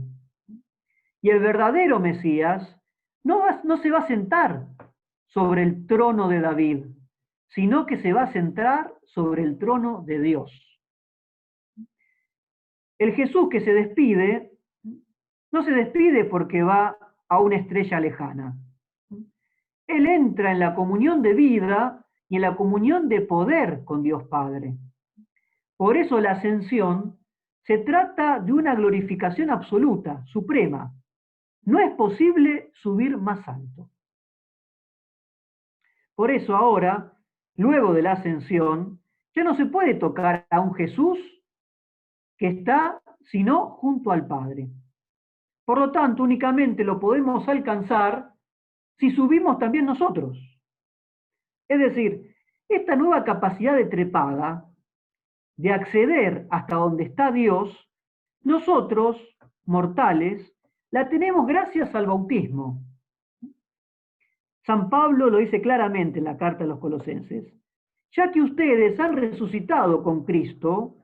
Y el verdadero Mesías no se va a sentar sobre el trono de David, sino que se va a sentar sobre el trono de Dios. El Jesús que se despide, no se despide porque va a una estrella lejana. Él entra en la comunión de vida y en la comunión de poder con Dios Padre. Por eso la ascensión se trata de una glorificación absoluta, suprema. No es posible subir más alto. Por eso ahora, luego de la ascensión, Ya no se puede tocar a un Jesús que está, sino junto al Padre. Por lo tanto, únicamente lo podemos alcanzar si subimos también nosotros. Es decir, esta nueva capacidad de trepada, de acceder hasta donde está Dios, nosotros, mortales, la tenemos gracias al bautismo. San Pablo lo dice claramente en la carta a los Colosenses. Ya que ustedes han resucitado con Cristo,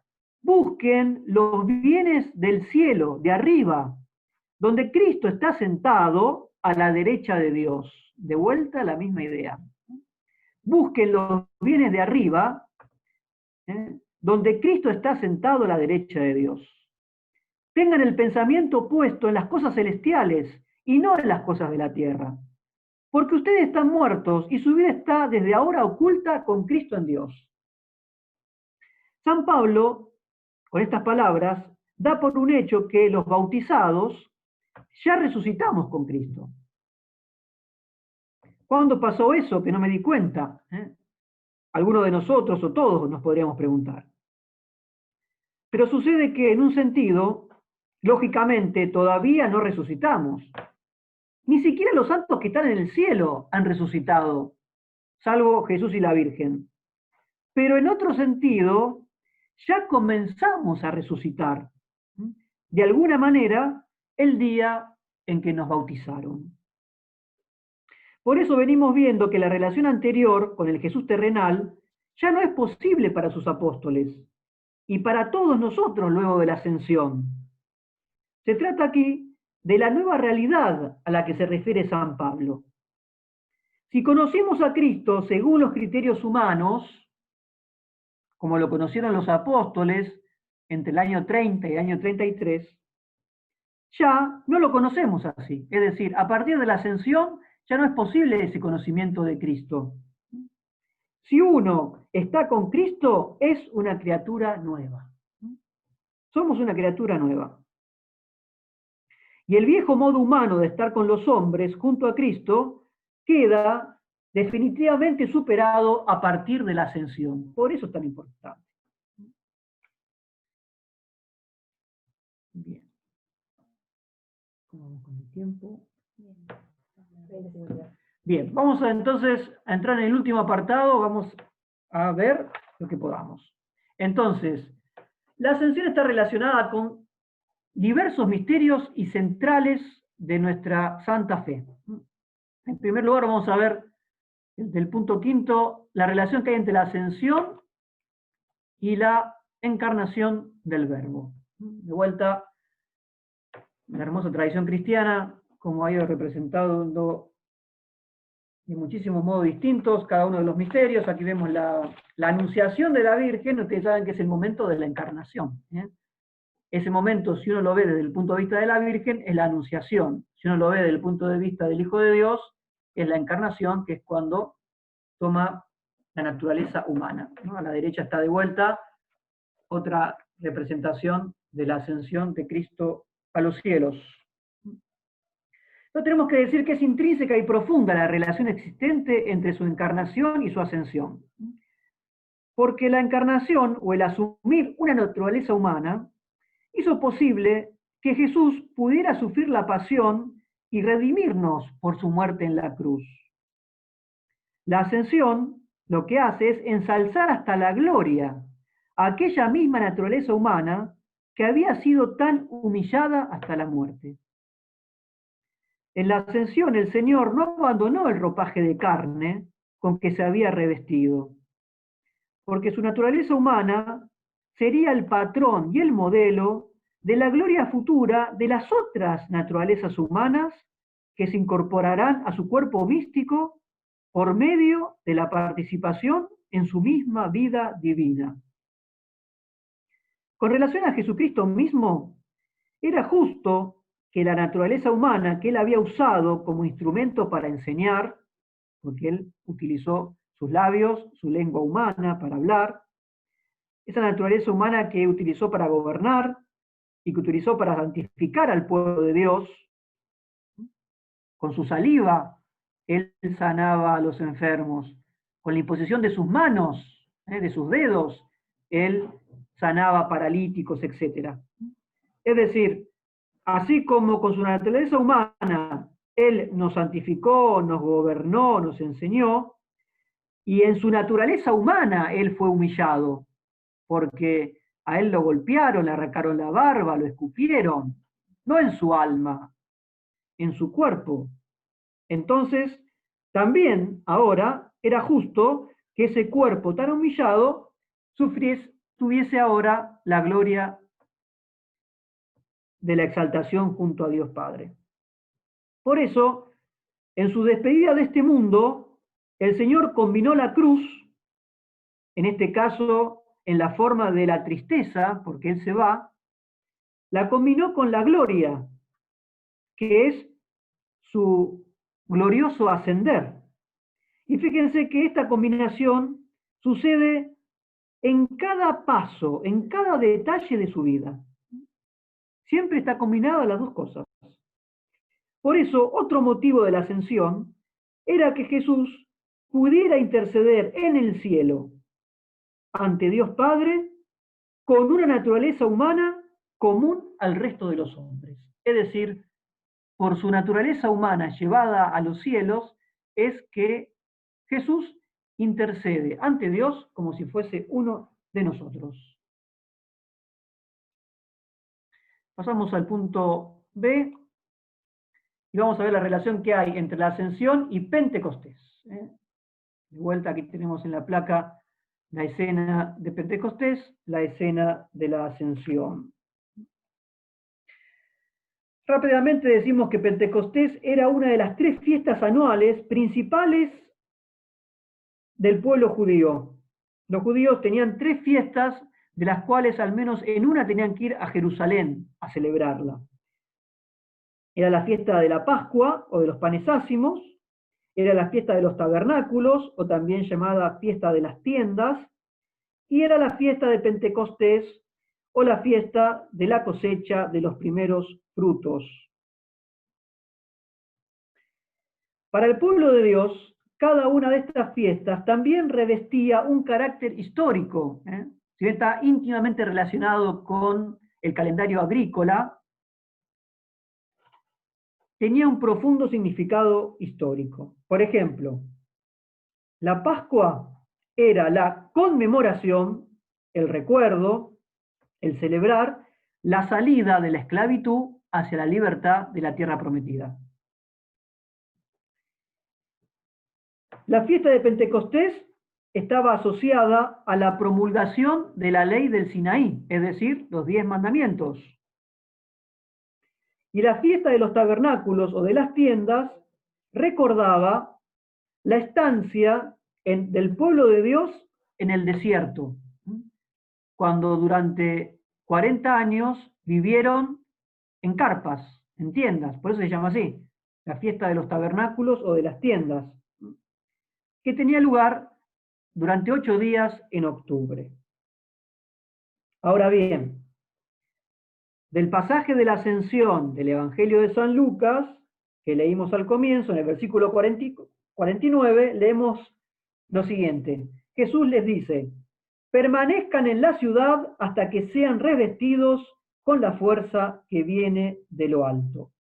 busquen los bienes del cielo, de arriba, donde Cristo está sentado a la derecha de Dios. De vuelta la misma idea. Busquen los bienes de arriba, donde Cristo está sentado a la derecha de Dios. Tengan el pensamiento puesto en las cosas celestiales y no en las cosas de la tierra. Porque ustedes están muertos y su vida está desde ahora oculta con Cristo en Dios. San Pablo, con estas palabras, da por un hecho que los bautizados ya resucitamos con Cristo. ¿Cuándo pasó eso que no me di cuenta? Alguno de nosotros o todos nos podríamos preguntar. Pero sucede que en un sentido, lógicamente, todavía no resucitamos. Ni siquiera los santos que están en el cielo han resucitado, salvo Jesús y la Virgen. Pero en otro sentido, ya comenzamos a resucitar, de alguna manera, el día en que nos bautizaron. Por eso venimos viendo que la relación anterior con el Jesús terrenal ya no es posible para sus apóstoles y para todos nosotros luego de la ascensión. Se trata aquí de la nueva realidad a la que se refiere San Pablo. Si conocimos a Cristo según los criterios humanos, como lo conocieron los apóstoles entre el año 30 y el año 33, ya no lo conocemos así. Es decir, a partir de la ascensión ya no es posible ese conocimiento de Cristo. Si uno está con Cristo, es una criatura nueva. Somos una criatura nueva. Y el viejo modo humano de estar con los hombres junto a Cristo queda definitivamente superado a partir de la ascensión. Por eso es tan importante. Bien. ¿Cómo vamos con el tiempo? Bien, vamos entonces a entrar en el último apartado, vamos a ver lo que podamos. Entonces, la ascensión está relacionada con diversos misterios y centrales de nuestra santa fe. En primer lugar, vamos a ver desde el punto quinto la relación que hay entre la ascensión y la encarnación del Verbo. De vuelta, la hermosa tradición cristiana, como ha ido representando de muchísimos modos distintos cada uno de los misterios. Aquí vemos la anunciación de la Virgen. Ustedes saben que es el momento de la encarnación. Ese momento, si uno lo ve desde el punto de vista de la Virgen, es la anunciación. Si uno lo ve desde el punto de vista del Hijo de Dios, es la encarnación, que es cuando toma la naturaleza humana. A la derecha está de vuelta otra representación de la ascensión de Cristo a los cielos. No tenemos que decir que es intrínseca y profunda la relación existente entre su encarnación y su ascensión. Porque la encarnación, o el asumir una naturaleza humana, hizo posible que Jesús pudiera sufrir la pasión y redimirnos por su muerte en la cruz. La ascensión lo que hace es ensalzar hasta la gloria a aquella misma naturaleza humana que había sido tan humillada hasta la muerte. En la ascensión el Señor no abandonó el ropaje de carne con que se había revestido, porque su naturaleza humana sería el patrón y el modelo de la gloria futura de las otras naturalezas humanas que se incorporarán a su cuerpo místico por medio de la participación en su misma vida divina. Con relación a Jesucristo mismo, era justo que la naturaleza humana que él había usado como instrumento para enseñar, porque él utilizó sus labios, su lengua humana para hablar, esa naturaleza humana que utilizó para gobernar y que utilizó para santificar al pueblo de Dios, con su saliva él sanaba a los enfermos, con la imposición de sus manos de sus dedos, Él sanaba paralíticos, etc. Es decir, así como con su naturaleza humana Él nos santificó, nos gobernó, nos enseñó, y en su naturaleza humana Él fue humillado, porque a Él lo golpearon, le arrancaron la barba, lo escupieron, no en su alma, en su cuerpo. Entonces, también ahora era justo que ese cuerpo tan humillado tuviese ahora la gloria de la exaltación junto a Dios Padre. Por eso, en su despedida de este mundo, el Señor combinó la cruz, en este caso en la forma de la tristeza, porque Él se va, la combinó con la gloria, que es su glorioso ascender. Y fíjense que esta combinación sucede en cada paso, en cada detalle de su vida. Siempre está combinada las dos cosas. Por eso, otro motivo de la ascensión era que Jesús pudiera interceder en el cielo ante Dios Padre con una naturaleza humana común al resto de los hombres. Es decir, por su naturaleza humana llevada a los cielos, es que Jesús intercede ante Dios como si fuese uno de nosotros. Pasamos al punto B y vamos a ver la relación que hay entre la ascensión y Pentecostés. De vuelta aquí tenemos en la placa la escena de Pentecostés, la escena de la ascensión. Rápidamente decimos que Pentecostés era una de las 3 fiestas anuales principales del pueblo judío. Los judíos tenían 3 fiestas, de las cuales al menos en una tenían que ir a Jerusalén a celebrarla. Era la fiesta de la Pascua o de los panes ácimos, era la fiesta de los tabernáculos o también llamada fiesta de las tiendas, y era la fiesta de Pentecostés o la fiesta de la cosecha de los primeros frutos. Para el pueblo de Dios, cada una de estas fiestas también revestía un carácter histórico, si bien está íntimamente relacionado con el calendario agrícola, tenía un profundo significado histórico. Por ejemplo, la Pascua era la conmemoración, el recuerdo, el celebrar la salida de la esclavitud hacia la libertad de la tierra prometida. La fiesta de Pentecostés estaba asociada a la promulgación de la ley del Sinaí, es decir, los 10 mandamientos. Y la fiesta de los tabernáculos o de las tiendas recordaba la estancia del pueblo de Dios en el desierto, cuando durante 40 años vivieron en carpas, en tiendas, por eso se llama así, la fiesta de los tabernáculos o de las tiendas, que tenía lugar durante 8 días en octubre. Ahora bien, del pasaje de la ascensión del Evangelio de San Lucas, que leímos al comienzo, en el versículo 49, leemos lo siguiente. Jesús les dice, permanezcan en la ciudad hasta que sean revestidos con la fuerza que viene de lo alto.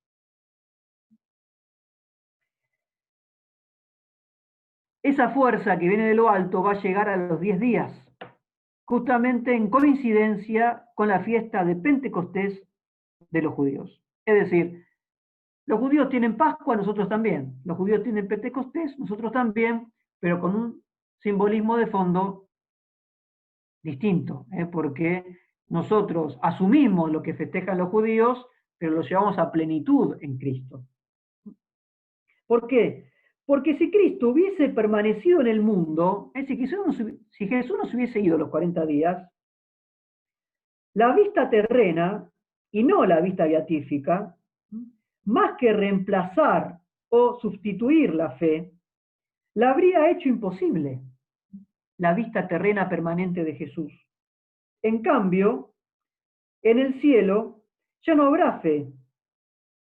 Esa fuerza que viene de lo alto va a llegar a los 10 días, justamente en coincidencia con la fiesta de Pentecostés de los judíos. Es decir, los judíos tienen Pascua, nosotros también. Los judíos tienen Pentecostés, nosotros también, pero con un simbolismo de fondo distinto, porque nosotros asumimos lo que festejan los judíos, pero lo llevamos a plenitud en Cristo. ¿Por qué? Porque si Cristo hubiese permanecido en el mundo, es decir, si Jesús no se hubiese ido los 40 días, la vista terrena, y no la vista beatífica, más que reemplazar o sustituir la fe, la habría hecho imposible, la vista terrena permanente de Jesús. En cambio, en el cielo ya no habrá fe,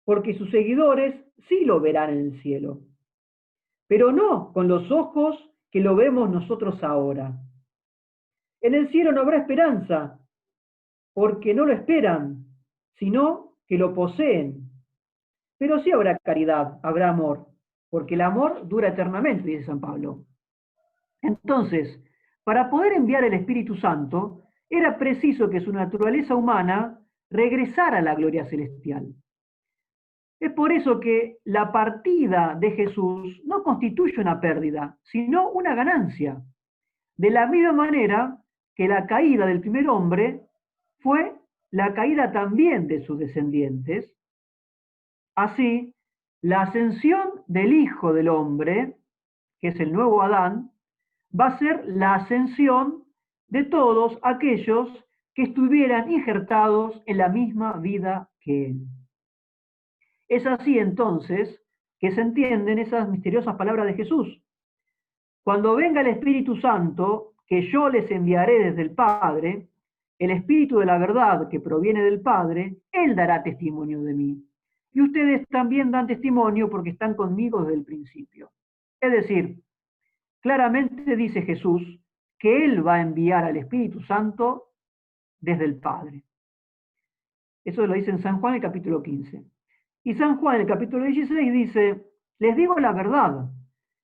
porque sus seguidores sí lo verán en el cielo, pero no con los ojos que lo vemos nosotros ahora. En el cielo no habrá esperanza, porque no lo esperan, sino que lo poseen. Pero sí habrá caridad, habrá amor, porque el amor dura eternamente, dice San Pablo. Entonces, para poder enviar el Espíritu Santo, era preciso que su naturaleza humana regresara a la gloria celestial. Es por eso que la partida de Jesús no constituye una pérdida, sino una ganancia. De la misma manera que la caída del primer hombre fue la caída también de sus descendientes, así la ascensión del Hijo del Hombre, que es el nuevo Adán, va a ser la ascensión de todos aquellos que estuvieran injertados en la misma vida que él. Es así entonces que se entienden esas misteriosas palabras de Jesús. Cuando venga el Espíritu Santo, que yo les enviaré desde el Padre, el Espíritu de la verdad que proviene del Padre, Él dará testimonio de mí. Y ustedes también dan testimonio porque están conmigo desde el principio. Es decir, claramente dice Jesús que Él va a enviar al Espíritu Santo desde el Padre. Eso lo dice en San Juan el capítulo 15. Y San Juan el capítulo 16 dice, les digo la verdad,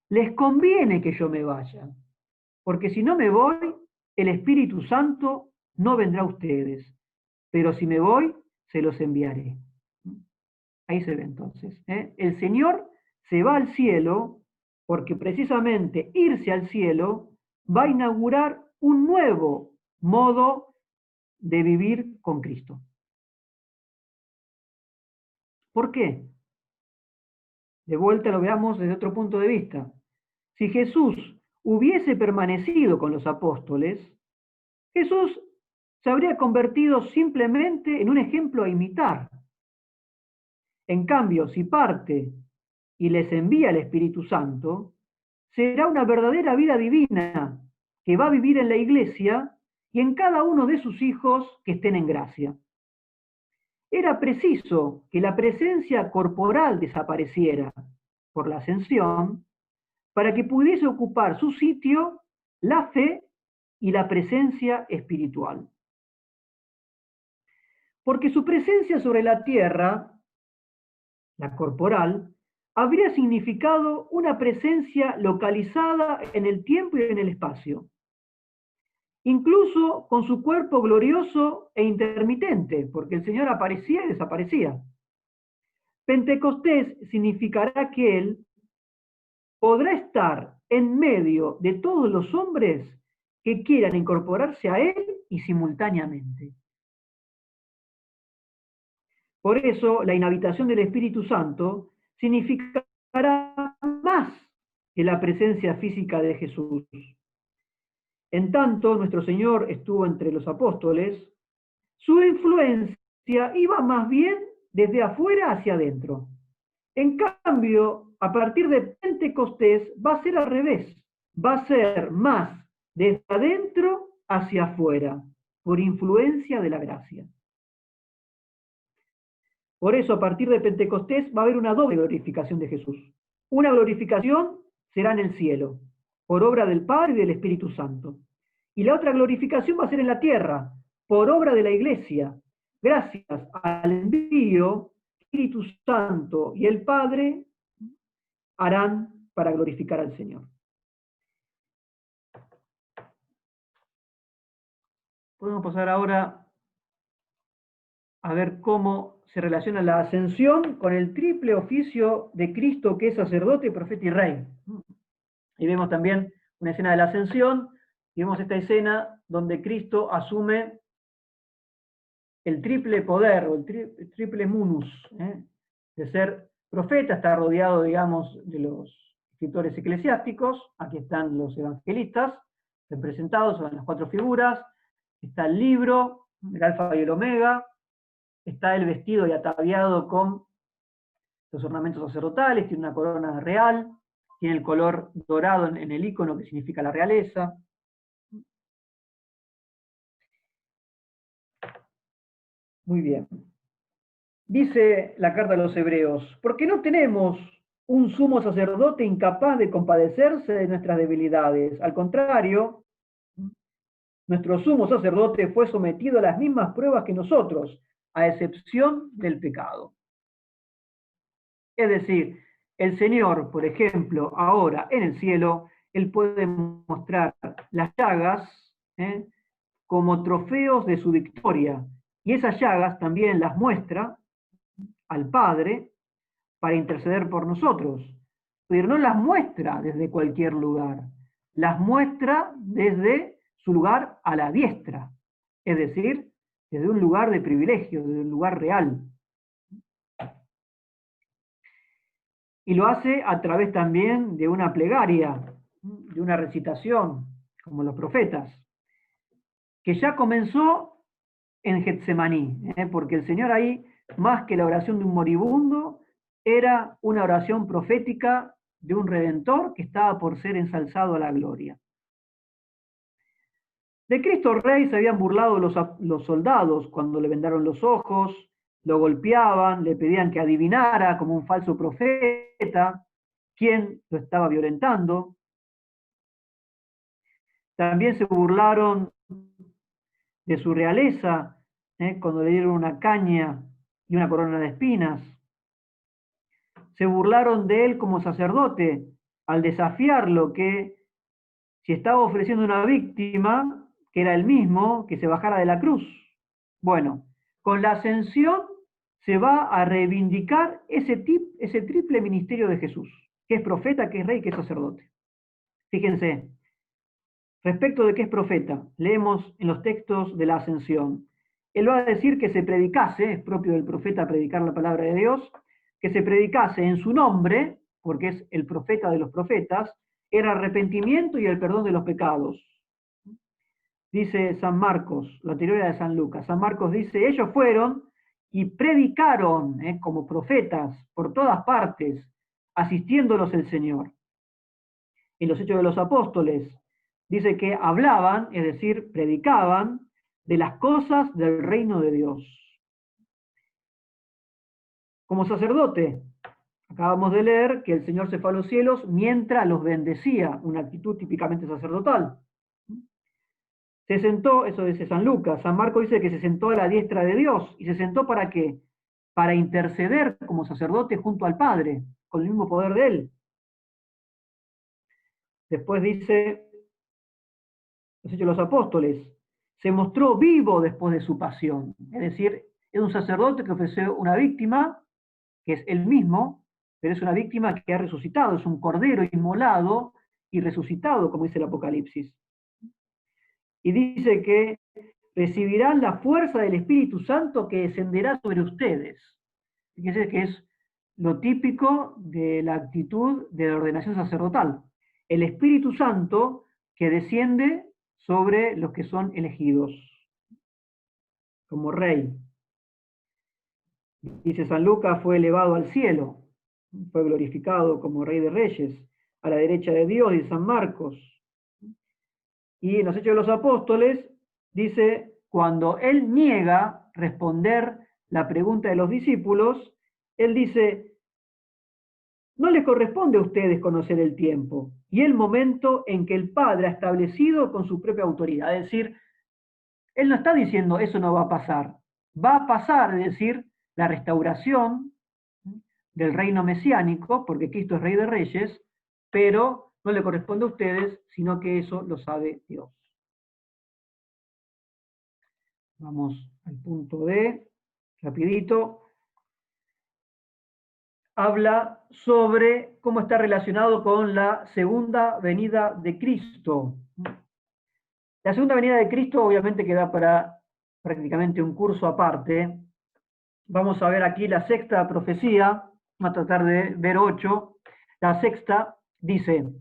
les conviene que yo me vaya, porque si no me voy, el Espíritu Santo no vendrá a ustedes, pero si me voy, se los enviaré. Ahí se ve entonces. El Señor se va al cielo porque precisamente irse al cielo va a inaugurar un nuevo modo de vivir con Cristo. ¿Por qué? De vuelta lo veamos desde otro punto de vista. Si Jesús hubiese permanecido con los apóstoles, Jesús se habría convertido simplemente en un ejemplo a imitar. En cambio, si parte y les envía el Espíritu Santo, será una verdadera vida divina que va a vivir en la iglesia y en cada uno de sus hijos que estén en gracia. Era preciso que la presencia corporal desapareciera por la ascensión para que pudiese ocupar su sitio la fe y la presencia espiritual. Porque su presencia sobre la tierra, la corporal, habría significado una presencia localizada en el tiempo y en el espacio, incluso con su cuerpo glorioso e intermitente, porque el Señor aparecía y desaparecía. Pentecostés significará que Él podrá estar en medio de todos los hombres que quieran incorporarse a Él y simultáneamente. Por eso, la inhabitación del Espíritu Santo significará más que la presencia física de Jesús. En tanto, nuestro Señor estuvo entre los apóstoles, su influencia iba más bien desde afuera hacia adentro. En cambio, a partir de Pentecostés va a ser al revés, va a ser más desde adentro hacia afuera, por influencia de la gracia. Por eso, a partir de Pentecostés va a haber una doble glorificación de Jesús. Una glorificación será en el cielo, por obra del Padre y del Espíritu Santo. Y la otra glorificación va a ser en la tierra, por obra de la Iglesia, gracias al envío, Espíritu Santo y el Padre harán para glorificar al Señor. Podemos pasar ahora a ver cómo se relaciona la ascensión con el triple oficio de Cristo, que es sacerdote, profeta y rey. Y vemos también una escena de la ascensión, y vemos esta escena donde Cristo asume el triple poder, o el triple munus, de ser profeta, está rodeado, digamos, de los escritores eclesiásticos, aquí están los evangelistas, representados, son las 4 figuras, está el libro, el alfa y el omega, está el vestido y ataviado con los ornamentos sacerdotales, tiene una corona real, tiene el color dorado en el icono que significa la realeza. Muy bien. Dice la carta a los hebreos, porque no tenemos un sumo sacerdote incapaz de compadecerse de nuestras debilidades. Al contrario, Nuestro sumo sacerdote fue sometido a las mismas pruebas que nosotros, a excepción del pecado. Es decir, el Señor, por ejemplo, ahora en el cielo, Él puede mostrar las llagas como trofeos de su victoria. Y esas llagas también las muestra al Padre para interceder por nosotros. Pero no las muestra desde cualquier lugar, las muestra desde su lugar a la diestra, es decir, desde un lugar de privilegio, desde un lugar real. Y lo hace a través también de una plegaria, de una recitación, como los profetas, que ya comenzó en Getsemaní, porque el Señor ahí, más que la oración de un moribundo, era una oración profética de un Redentor que estaba por ser ensalzado a la gloria. De Cristo Rey se habían burlado los soldados cuando le vendaron los ojos, lo golpeaban, le pedían que adivinara como un falso profeta quién lo estaba violentando. También se burlaron de su realeza cuando le dieron una caña y una corona de espinas. Se burlaron de él como sacerdote al desafiarlo que si estaba ofreciendo una víctima, que era el mismo, que se bajara de la cruz. Bueno, con la ascensión se va a reivindicar ese triple ministerio de Jesús, que es profeta, que es rey, que es sacerdote. Fíjense, respecto de qué es profeta, leemos en los textos de la ascensión. Él va a decir que se predicase, es propio del profeta predicar la palabra de Dios, que se predicase en su nombre, porque es el profeta de los profetas, el arrepentimiento y el perdón de los pecados. Dice San Marcos, la anterior era de San Lucas. San Marcos dice, ellos fueron y predicaron como profetas por todas partes, asistiéndolos el Señor. En los Hechos de los Apóstoles dice que hablaban, es decir, predicaban de las cosas del reino de Dios. Como sacerdote, acabamos de leer que el Señor se fue a los cielos mientras los bendecía, una actitud típicamente sacerdotal. Se sentó, eso dice San Lucas, San Marcos dice que se sentó a la diestra de Dios. ¿Y se sentó para qué? Para interceder como sacerdote junto al Padre, con el mismo poder de Él. Después dice, los Hechos de los Apóstoles, se mostró vivo después de su pasión. Es decir, es un sacerdote que ofreció una víctima, que es él mismo, pero es una víctima que ha resucitado, es un cordero inmolado y resucitado, como dice el Apocalipsis. Y dice que recibirán la fuerza del Espíritu Santo que descenderá sobre ustedes. Fíjense que es lo típico de la actitud de la ordenación sacerdotal. El Espíritu Santo que desciende sobre los que son elegidos como rey. Dice San Lucas, fue elevado al cielo, fue glorificado como Rey de Reyes, a la derecha de Dios, dice San Marcos. Y en los Hechos de los Apóstoles dice, cuando él niega responder la pregunta de los discípulos, él dice, no les corresponde a ustedes conocer el tiempo y el momento en que el Padre ha establecido con su propia autoridad. Es decir, él no está diciendo eso no va a pasar. Va a pasar, es decir, la restauración del reino mesiánico, porque Cristo es Rey de Reyes, pero no le corresponde a ustedes, sino que eso lo sabe Dios. Vamos al punto D, rapidito. Habla sobre cómo está relacionado con la segunda venida de Cristo. La segunda venida de Cristo obviamente queda para prácticamente un curso aparte. Vamos a ver aquí la sexta profecía, vamos a tratar de ver 8. La sexta dice,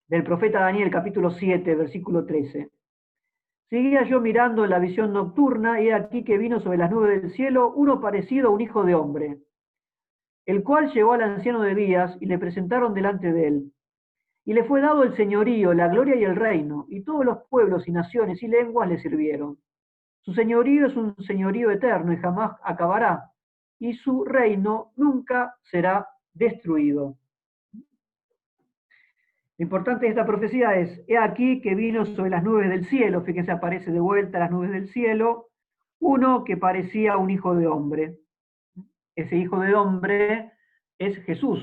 del profeta Daniel, capítulo 7, versículo 13. Seguía yo mirando en la visión nocturna, y he aquí que vino sobre las nubes del cielo uno parecido a un hijo de hombre, el cual llegó al anciano de días y le presentaron delante de él. Y le fue dado el señorío, la gloria y el reino, y todos los pueblos y naciones y lenguas le sirvieron. Su señorío es un señorío eterno y jamás acabará, y su reino nunca será destruido. Lo importante de esta profecía es, he aquí que vino sobre las nubes del cielo, fíjense, aparece de vuelta las nubes del cielo, uno que parecía un hijo de hombre. Ese hijo de hombre es Jesús.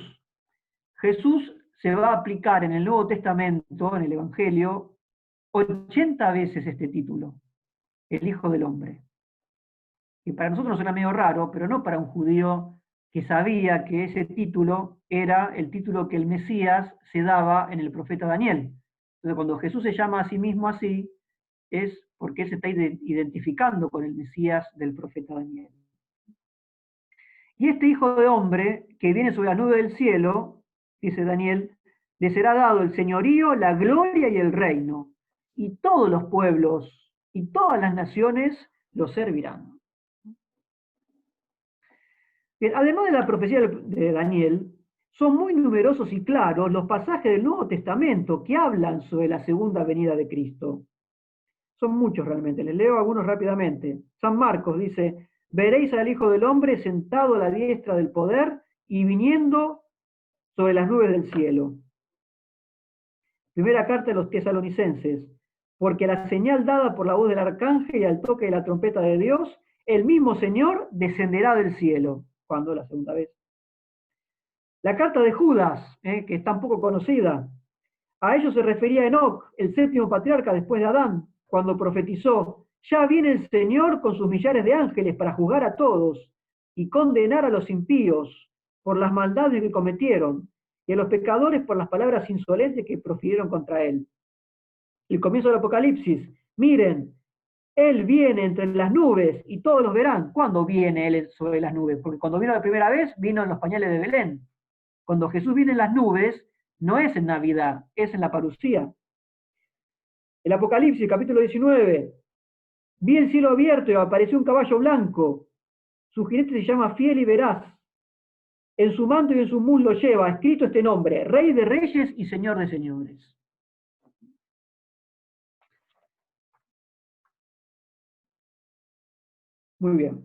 Jesús se va a aplicar en el Nuevo Testamento, en el Evangelio, 80 veces este título, el Hijo del Hombre. Y para nosotros suena medio raro, pero no para un judío que sabía que ese título era el título que el Mesías se daba en el profeta Daniel. Entonces, cuando Jesús se llama a sí mismo así, es porque él se está identificando con el Mesías del profeta Daniel. Y este Hijo de Hombre, que viene sobre la nube del cielo, dice Daniel, le será dado el señorío, la gloria y el reino, y todos los pueblos y todas las naciones lo servirán. Bien, además de la profecía de Daniel, son muy numerosos y claros los pasajes del Nuevo Testamento que hablan sobre la segunda venida de Cristo. Son muchos realmente, les leo algunos rápidamente. San Marcos dice, veréis al Hijo del Hombre sentado a la diestra del poder y viniendo sobre las nubes del cielo. Primera carta de los Tesalonicenses, porque la señal dada por la voz del arcángel y al toque de la trompeta de Dios, el mismo Señor descenderá del cielo. ¿Cuándo? La segunda vez. La carta de Judas, que es tan poco conocida, a ello se refería Enoc, el séptimo patriarca después de Adán, cuando profetizó, ya viene el Señor con sus millares de ángeles para juzgar a todos y condenar a los impíos por las maldades que cometieron y a los pecadores por las palabras insolentes que profirieron contra él. El comienzo del Apocalipsis, miren, él viene entre las nubes y todos los verán. ¿Cuándo viene él sobre las nubes? Porque cuando vino la primera vez, vino en los pañales de Belén. Cuando Jesús viene en las nubes, no es en Navidad, es en la parucía. El Apocalipsis, capítulo 19. Vi el cielo abierto y apareció un caballo blanco. Su jinete se llama Fiel y Veraz. En su manto y en su muslo lleva escrito este nombre, Rey de Reyes y Señor de Señores. Muy bien.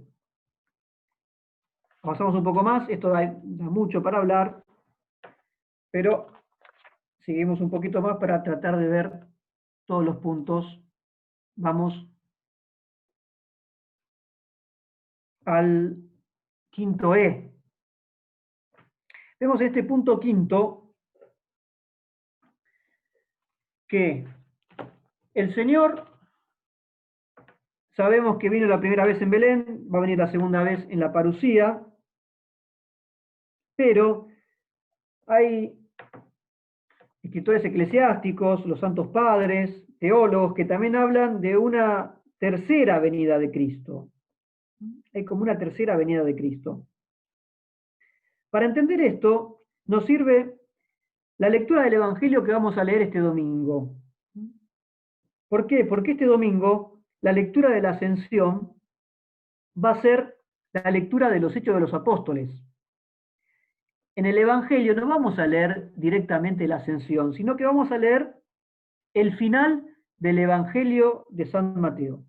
Avanzamos un poco más, esto da mucho para hablar, pero seguimos un poquito más para tratar de ver todos los puntos. Vamos al quinto E. Vemos en este punto quinto que el Señor, sabemos que vino la primera vez en Belén, va a venir la segunda vez en la parucía, pero hay escritores eclesiásticos, los santos padres, teólogos, que también hablan de una tercera venida de Cristo. Hay como una tercera venida de Cristo. Para entender esto, nos sirve la lectura del Evangelio que vamos a leer este domingo. ¿Por qué? Porque este domingo la lectura de la Ascensión va a ser la lectura de los Hechos de los Apóstoles. En el Evangelio no vamos a leer directamente la Ascensión, sino que vamos a leer el final del Evangelio de San Mateo.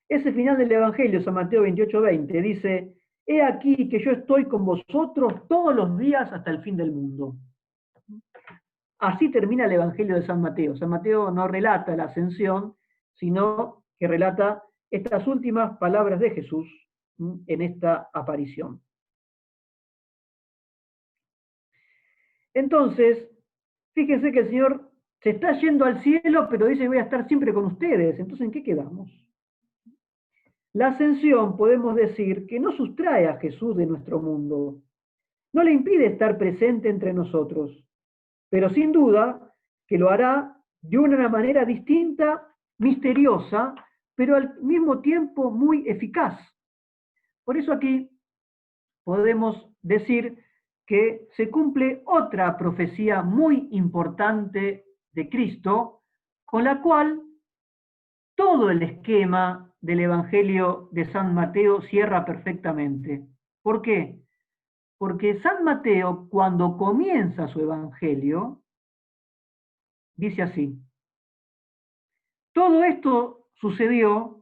Ese final del Evangelio, San Mateo 28:20, dice, he aquí que yo estoy con vosotros todos los días hasta el fin del mundo. Así termina el Evangelio de San Mateo. San Mateo no relata la ascensión, sino que relata estas últimas palabras de Jesús en esta aparición. Entonces, fíjense que el Señor se está yendo al cielo, pero dice, voy a estar siempre con ustedes. Entonces, ¿en qué quedamos? La ascensión, podemos decir, que no sustrae a Jesús de nuestro mundo. No le impide estar presente entre nosotros, pero sin duda que lo hará de una manera distinta, misteriosa, pero al mismo tiempo muy eficaz. Por eso aquí podemos decir que se cumple otra profecía muy importante de Cristo, con la cual todo el esquema del Evangelio de San Mateo cierra perfectamente. ¿Por qué? Porque San Mateo, cuando comienza su Evangelio, dice así: todo esto sucedió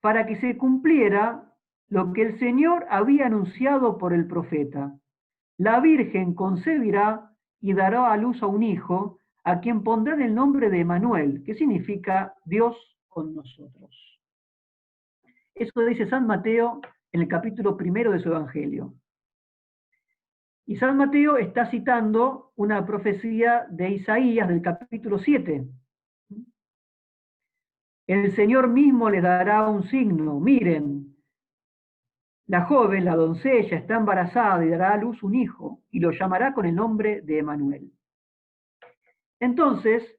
para que se cumpliera lo que el Señor había anunciado por el profeta. La Virgen concebirá y dará a luz a un hijo, a quien pondrán el nombre de Emmanuel, que significa Dios con nosotros. Eso dice San Mateo en el capítulo 1 de su Evangelio. Y San Mateo está citando una profecía de Isaías del capítulo 7. El Señor mismo les dará un signo. Miren, la joven, la doncella, está embarazada y dará a luz un hijo, y lo llamará con el nombre de Emmanuel. Entonces,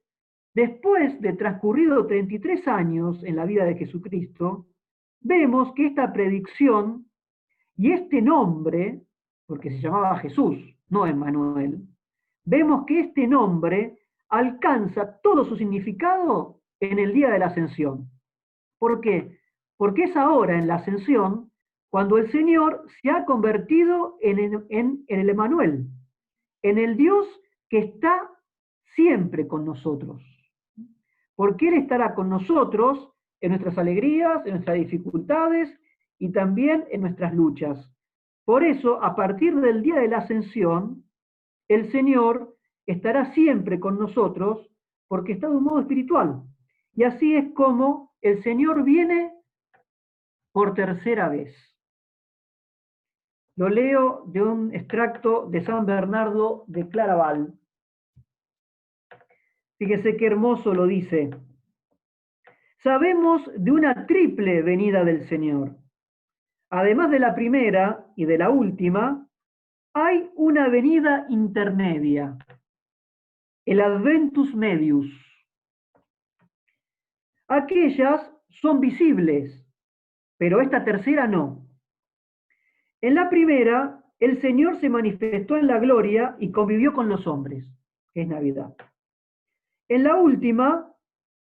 después de transcurrido 33 años en la vida de Jesucristo, vemos que esta predicción y este nombre, porque se llamaba Jesús, no Emmanuel, vemos que este nombre alcanza todo su significado en el día de la ascensión. ¿Por qué? Porque es ahora en la ascensión cuando el Señor se ha convertido en el Emmanuel, en el Dios que está siempre con nosotros. Porque Él estará con nosotros en nuestras alegrías, en nuestras dificultades y también en nuestras luchas. Por eso, a partir del día de la ascensión, el Señor estará siempre con nosotros porque está de un modo espiritual. Y así es como el Señor viene por tercera vez. Lo leo de un extracto de San Bernardo de Claraval. Fíjese qué hermoso lo dice. Sabemos de una triple venida del Señor. Además de la primera y de la última, hay una venida intermedia, el Adventus Medius. Aquellas son visibles, pero esta tercera no. En la primera, el Señor se manifestó en la gloria y convivió con los hombres, que es Navidad. En la última,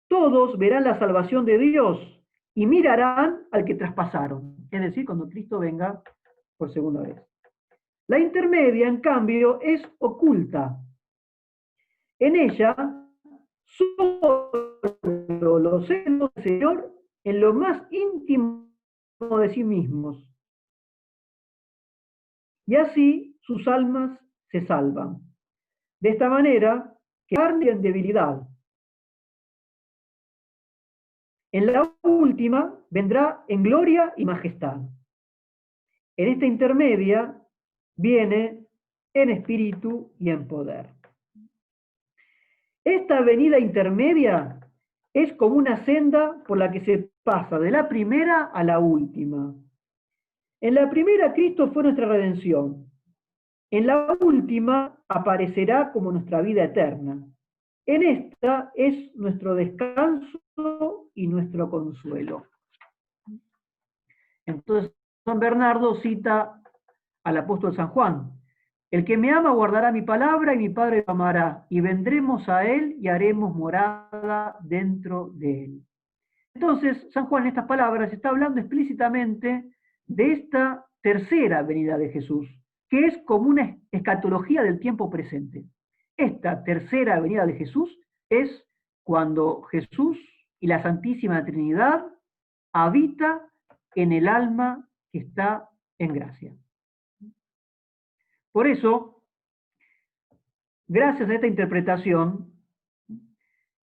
todos verán la salvación de Dios y mirarán al que traspasaron, es decir, cuando Cristo venga por segunda vez. La intermedia, en cambio, es oculta. En ella, solo los celos del Señor en lo más íntimo de sí mismos. Y así sus almas se salvan. De esta manera, que carne en debilidad. En la última vendrá en gloria y majestad. En esta intermedia viene en espíritu y en poder. Esta venida intermedia es como una senda por la que se pasa de la primera a la última. En la primera Cristo fue nuestra redención. En la última aparecerá como nuestra vida eterna. En esta es nuestro descanso y nuestro consuelo. Entonces, San Bernardo cita al apóstol San Juan. El que me ama guardará mi palabra y mi Padre lo amará, y vendremos a él y haremos morada dentro de él. Entonces, San Juan en estas palabras está hablando explícitamente de esta tercera venida de Jesús, que es como una escatología del tiempo presente. Esta tercera venida de Jesús es cuando Jesús y la Santísima Trinidad habita en el alma que está en gracia. Por eso, gracias a esta interpretación,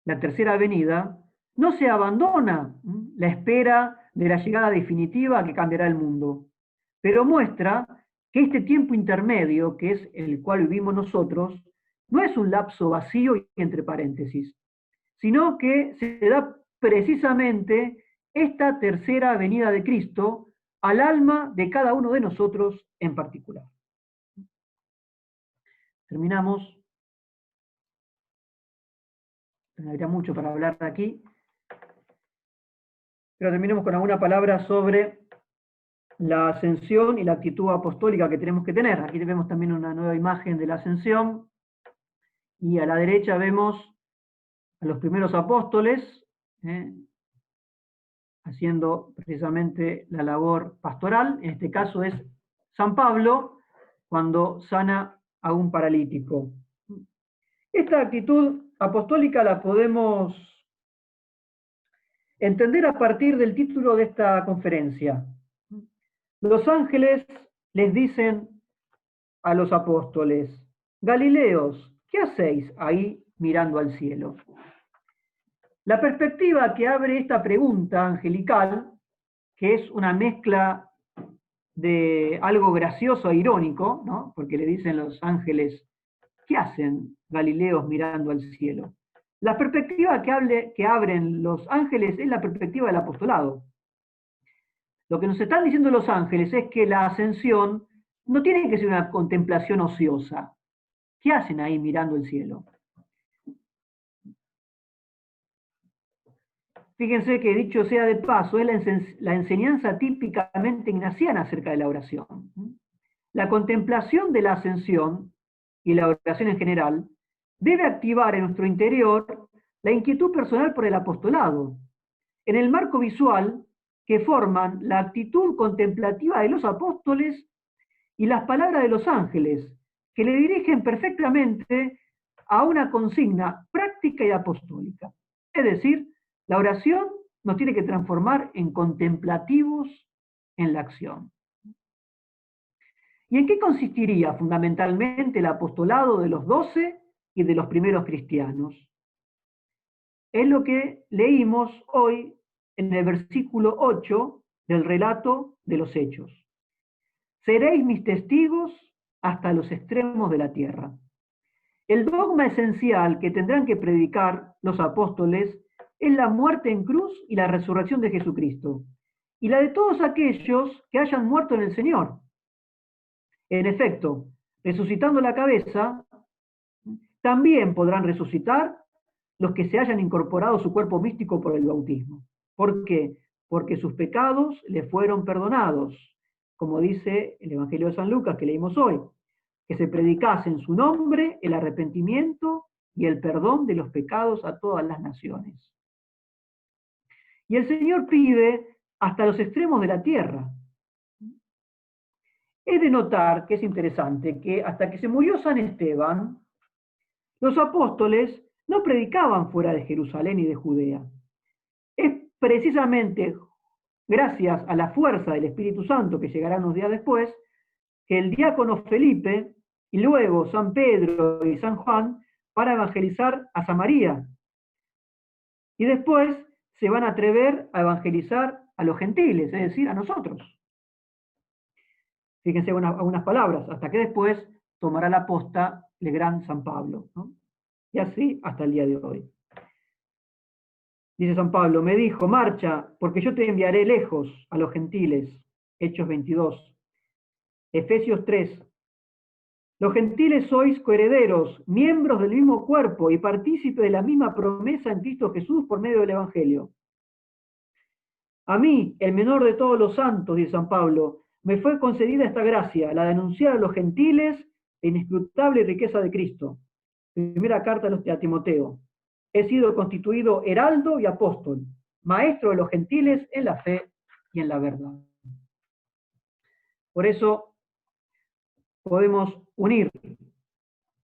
la tercera venida, no se abandona la espera de la llegada definitiva que cambiará el mundo, pero muestra que este tiempo intermedio, que es el cual vivimos nosotros, no es un lapso vacío y entre paréntesis, sino que se da precisamente esta tercera venida de Cristo al alma de cada uno de nosotros en particular. Terminamos. Habría mucho para hablar de aquí. Pero terminemos con alguna palabra sobre la ascensión y la actitud apostólica que tenemos que tener. Aquí vemos también una nueva imagen de la ascensión. Y a la derecha vemos a los primeros apóstoles, haciendo precisamente la labor pastoral. En este caso es San Pablo, cuando sana a un paralítico. Esta actitud apostólica la podemos entender a partir del título de esta conferencia. Los ángeles les dicen a los apóstoles: Galileos, ¿qué hacéis ahí mirando al cielo? La perspectiva que abre esta pregunta angelical, que es una mezcla de algo gracioso e irónico, ¿no? Porque le dicen los ángeles, ¿qué hacen Galileos mirando al cielo? La perspectiva que abren los ángeles es la perspectiva del apostolado. Lo que nos están diciendo los ángeles es que la ascensión no tiene que ser una contemplación ociosa. ¿Qué hacen ahí mirando el cielo? Fíjense que, dicho sea de paso, es la enseñanza típicamente ignaciana acerca de la oración. La contemplación de la ascensión, y la oración en general, debe activar en nuestro interior la inquietud personal por el apostolado, en el marco visual que forman la actitud contemplativa de los apóstoles y las palabras de los ángeles, que le dirigen perfectamente a una consigna práctica y apostólica. Es decir, la oración nos tiene que transformar en contemplativos en la acción. ¿Y en qué consistiría fundamentalmente el apostolado de los 12 y de los primeros cristianos? Es lo que leímos hoy en el versículo 8 del relato de los Hechos. Seréis mis testigos hasta los extremos de la tierra. El dogma esencial que tendrán que predicar los apóstoles es la muerte en cruz y la resurrección de Jesucristo, y la de todos aquellos que hayan muerto en el Señor. En efecto, resucitando la cabeza, también podrán resucitar los que se hayan incorporado a su cuerpo místico por el bautismo. ¿Por qué? Porque sus pecados le fueron perdonados, como dice el Evangelio de San Lucas que leímos hoy, que se predicase en su nombre el arrepentimiento y el perdón de los pecados a todas las naciones. Y el Señor pide hasta los extremos de la tierra. Es de notar que es interesante que hasta que se murió San Esteban, los apóstoles no predicaban fuera de Jerusalén y de Judea. Es precisamente gracias a la fuerza del Espíritu Santo que llegará unos días después, que el diácono Felipe y luego San Pedro y San Juan van a evangelizar a Samaria. Y después se van a atrever a evangelizar a los gentiles, es decir, a nosotros. Fíjense algunas palabras, hasta que después tomará la posta el gran San Pablo, ¿no? Y así hasta el día de hoy. Dice San Pablo, me dijo, marcha, porque yo te enviaré lejos a los gentiles. Hechos 22. Efesios 3. Los gentiles sois coherederos, miembros del mismo cuerpo y partícipes de la misma promesa en Cristo Jesús por medio del Evangelio. A mí, el menor de todos los santos, dice San Pablo, me fue concedida esta gracia, la de anunciar a los gentiles la inescrutable riqueza de Cristo. Primera carta a Timoteo. He sido constituido heraldo y apóstol, maestro de los gentiles en la fe y en la verdad. Por eso podemos unir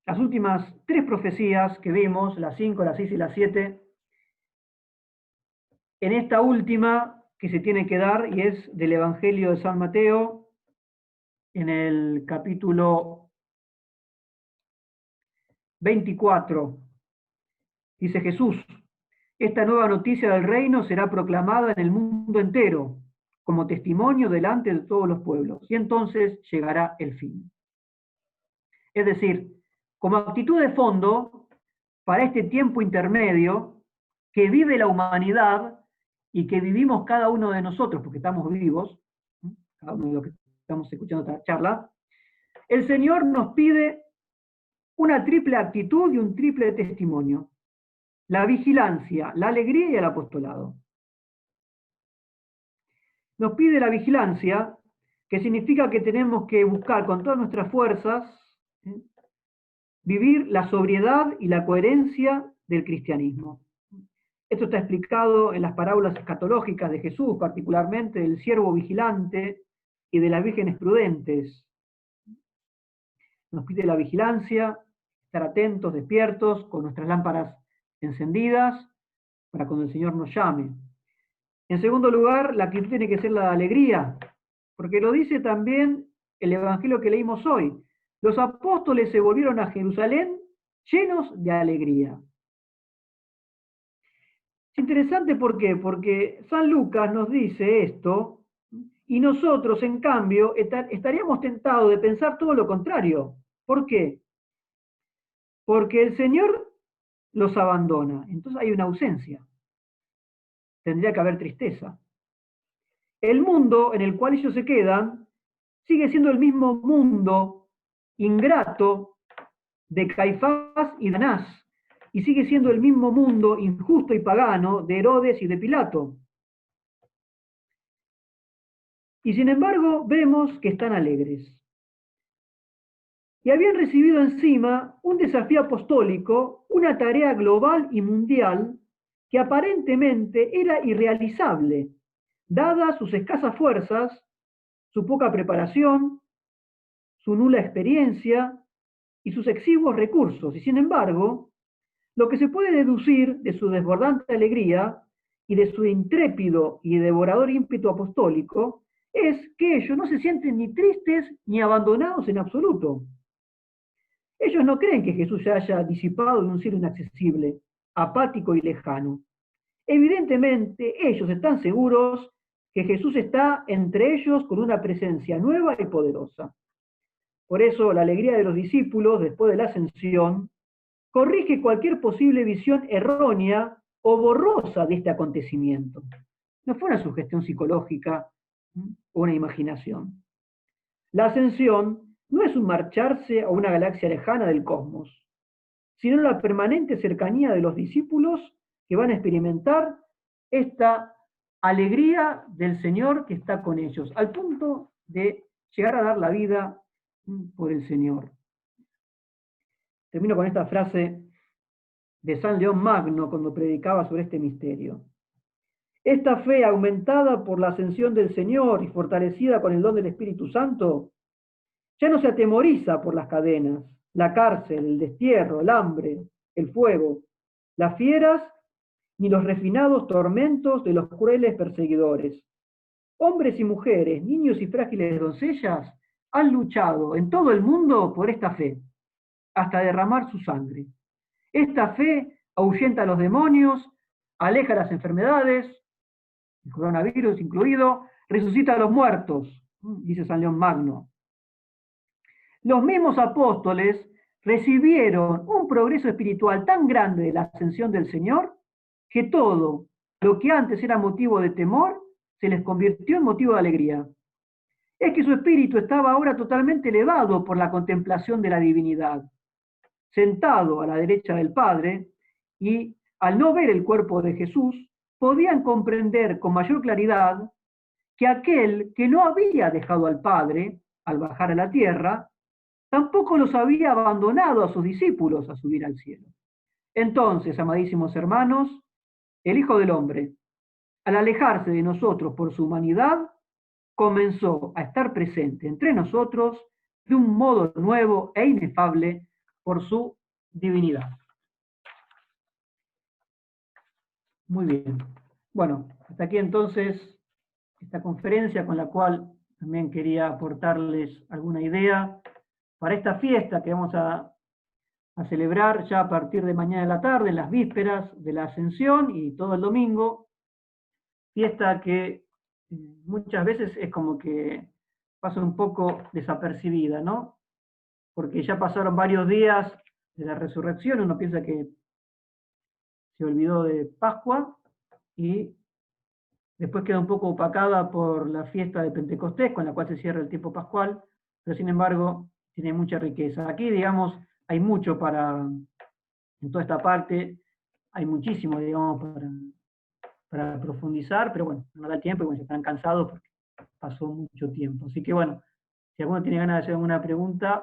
las últimas 3 profecías que vimos, las 5, las 6 y las 7, en esta última que se tiene que dar, y es del Evangelio de San Mateo, en el capítulo 24. Dice Jesús, esta nueva noticia del reino será proclamada en el mundo entero, como testimonio delante de todos los pueblos, y entonces llegará el fin. Es decir, como actitud de fondo, para este tiempo intermedio que vive la humanidad y que vivimos cada uno de nosotros, porque estamos vivos, cada uno de los que estamos escuchando esta charla, el Señor nos pide una triple actitud y un triple testimonio: la vigilancia, la alegría y el apostolado. Nos pide la vigilancia, que significa que tenemos que buscar con todas nuestras fuerzas vivir la sobriedad y la coherencia del cristianismo. Esto está explicado en las parábolas escatológicas de Jesús, particularmente del siervo vigilante y de las vírgenes prudentes. Nos pide la vigilancia, estar atentos, despiertos, con nuestras lámparas encendidas, para cuando el Señor nos llame. En segundo lugar, la actitud tiene que ser la de alegría, porque lo dice también el Evangelio que leímos hoy. Los apóstoles se volvieron a Jerusalén llenos de alegría. Es interesante, ¿por qué? Porque San Lucas nos dice esto, y nosotros, en cambio, estaríamos tentados de pensar todo lo contrario. ¿Por qué? Porque el Señor los abandona, entonces hay una ausencia. Tendría que haber tristeza. El mundo en el cual ellos se quedan sigue siendo el mismo mundo ingrato de Caifás y de Anás, y sigue siendo el mismo mundo injusto y pagano de Herodes y de Pilato. Y sin embargo, vemos que están alegres. Y habían recibido encima un desafío apostólico, una tarea global y mundial que aparentemente era irrealizable, dadas sus escasas fuerzas, su poca preparación, su nula experiencia y sus exiguos recursos. Y sin embargo, lo que se puede deducir de su desbordante alegría y de su intrépido y devorador ímpetu apostólico es que ellos no se sienten ni tristes ni abandonados en absoluto. Ellos no creen que Jesús se haya disipado en un cielo inaccesible, apático y lejano. Evidentemente, ellos están seguros que Jesús está entre ellos con una presencia nueva y poderosa. Por eso, la alegría de los discípulos después de la ascensión corrige cualquier posible visión errónea o borrosa de este acontecimiento. No fue una sugestión psicológica o una imaginación. La ascensión no es un marcharse a una galaxia lejana del cosmos, sino la permanente cercanía de los discípulos que van a experimentar esta alegría del Señor que está con ellos, al punto de llegar a dar la vida por el Señor. Termino con esta frase de San León Magno cuando predicaba sobre este misterio. Esta fe aumentada por la ascensión del Señor y fortalecida con el don del Espíritu Santo, ya no se atemoriza por las cadenas, la cárcel, el destierro, el hambre, el fuego, las fieras, ni los refinados tormentos de los crueles perseguidores. Hombres y mujeres, niños y frágiles doncellas han luchado en todo el mundo por esta fe, hasta derramar su sangre. Esta fe ahuyenta a los demonios, aleja las enfermedades, el coronavirus incluido, resucita a los muertos, dice San León Magno. Los mismos apóstoles recibieron un progreso espiritual tan grande de la ascensión del Señor que todo lo que antes era motivo de temor se les convirtió en motivo de alegría. Es que su espíritu estaba ahora totalmente elevado por la contemplación de la divinidad, sentado a la derecha del Padre, y al no ver el cuerpo de Jesús, podían comprender con mayor claridad que aquel que no había dejado al Padre al bajar a la tierra, tampoco los había abandonado a sus discípulos a subir al cielo. Entonces, amadísimos hermanos, el Hijo del Hombre, al alejarse de nosotros por su humanidad, comenzó a estar presente entre nosotros de un modo nuevo e inefable por su divinidad. Muy bien. Bueno, hasta aquí entonces esta conferencia con la cual también quería aportarles alguna idea para esta fiesta que vamos a celebrar ya a partir de mañana en la tarde, en las vísperas de la Ascensión y todo el domingo. Fiesta que muchas veces es como que pasa un poco desapercibida, ¿no? Porque ya pasaron varios días de la resurrección, uno piensa que se olvidó de Pascua y después queda un poco opacada por la fiesta de Pentecostés, con la cual se cierra el tiempo pascual, pero sin embargo tiene mucha riqueza. Aquí, digamos, hay mucho en toda esta parte, hay muchísimo, digamos, para profundizar, pero bueno, no da tiempo y bueno, ya están cansados porque pasó mucho tiempo. Así que bueno, si alguno tiene ganas de hacer alguna pregunta,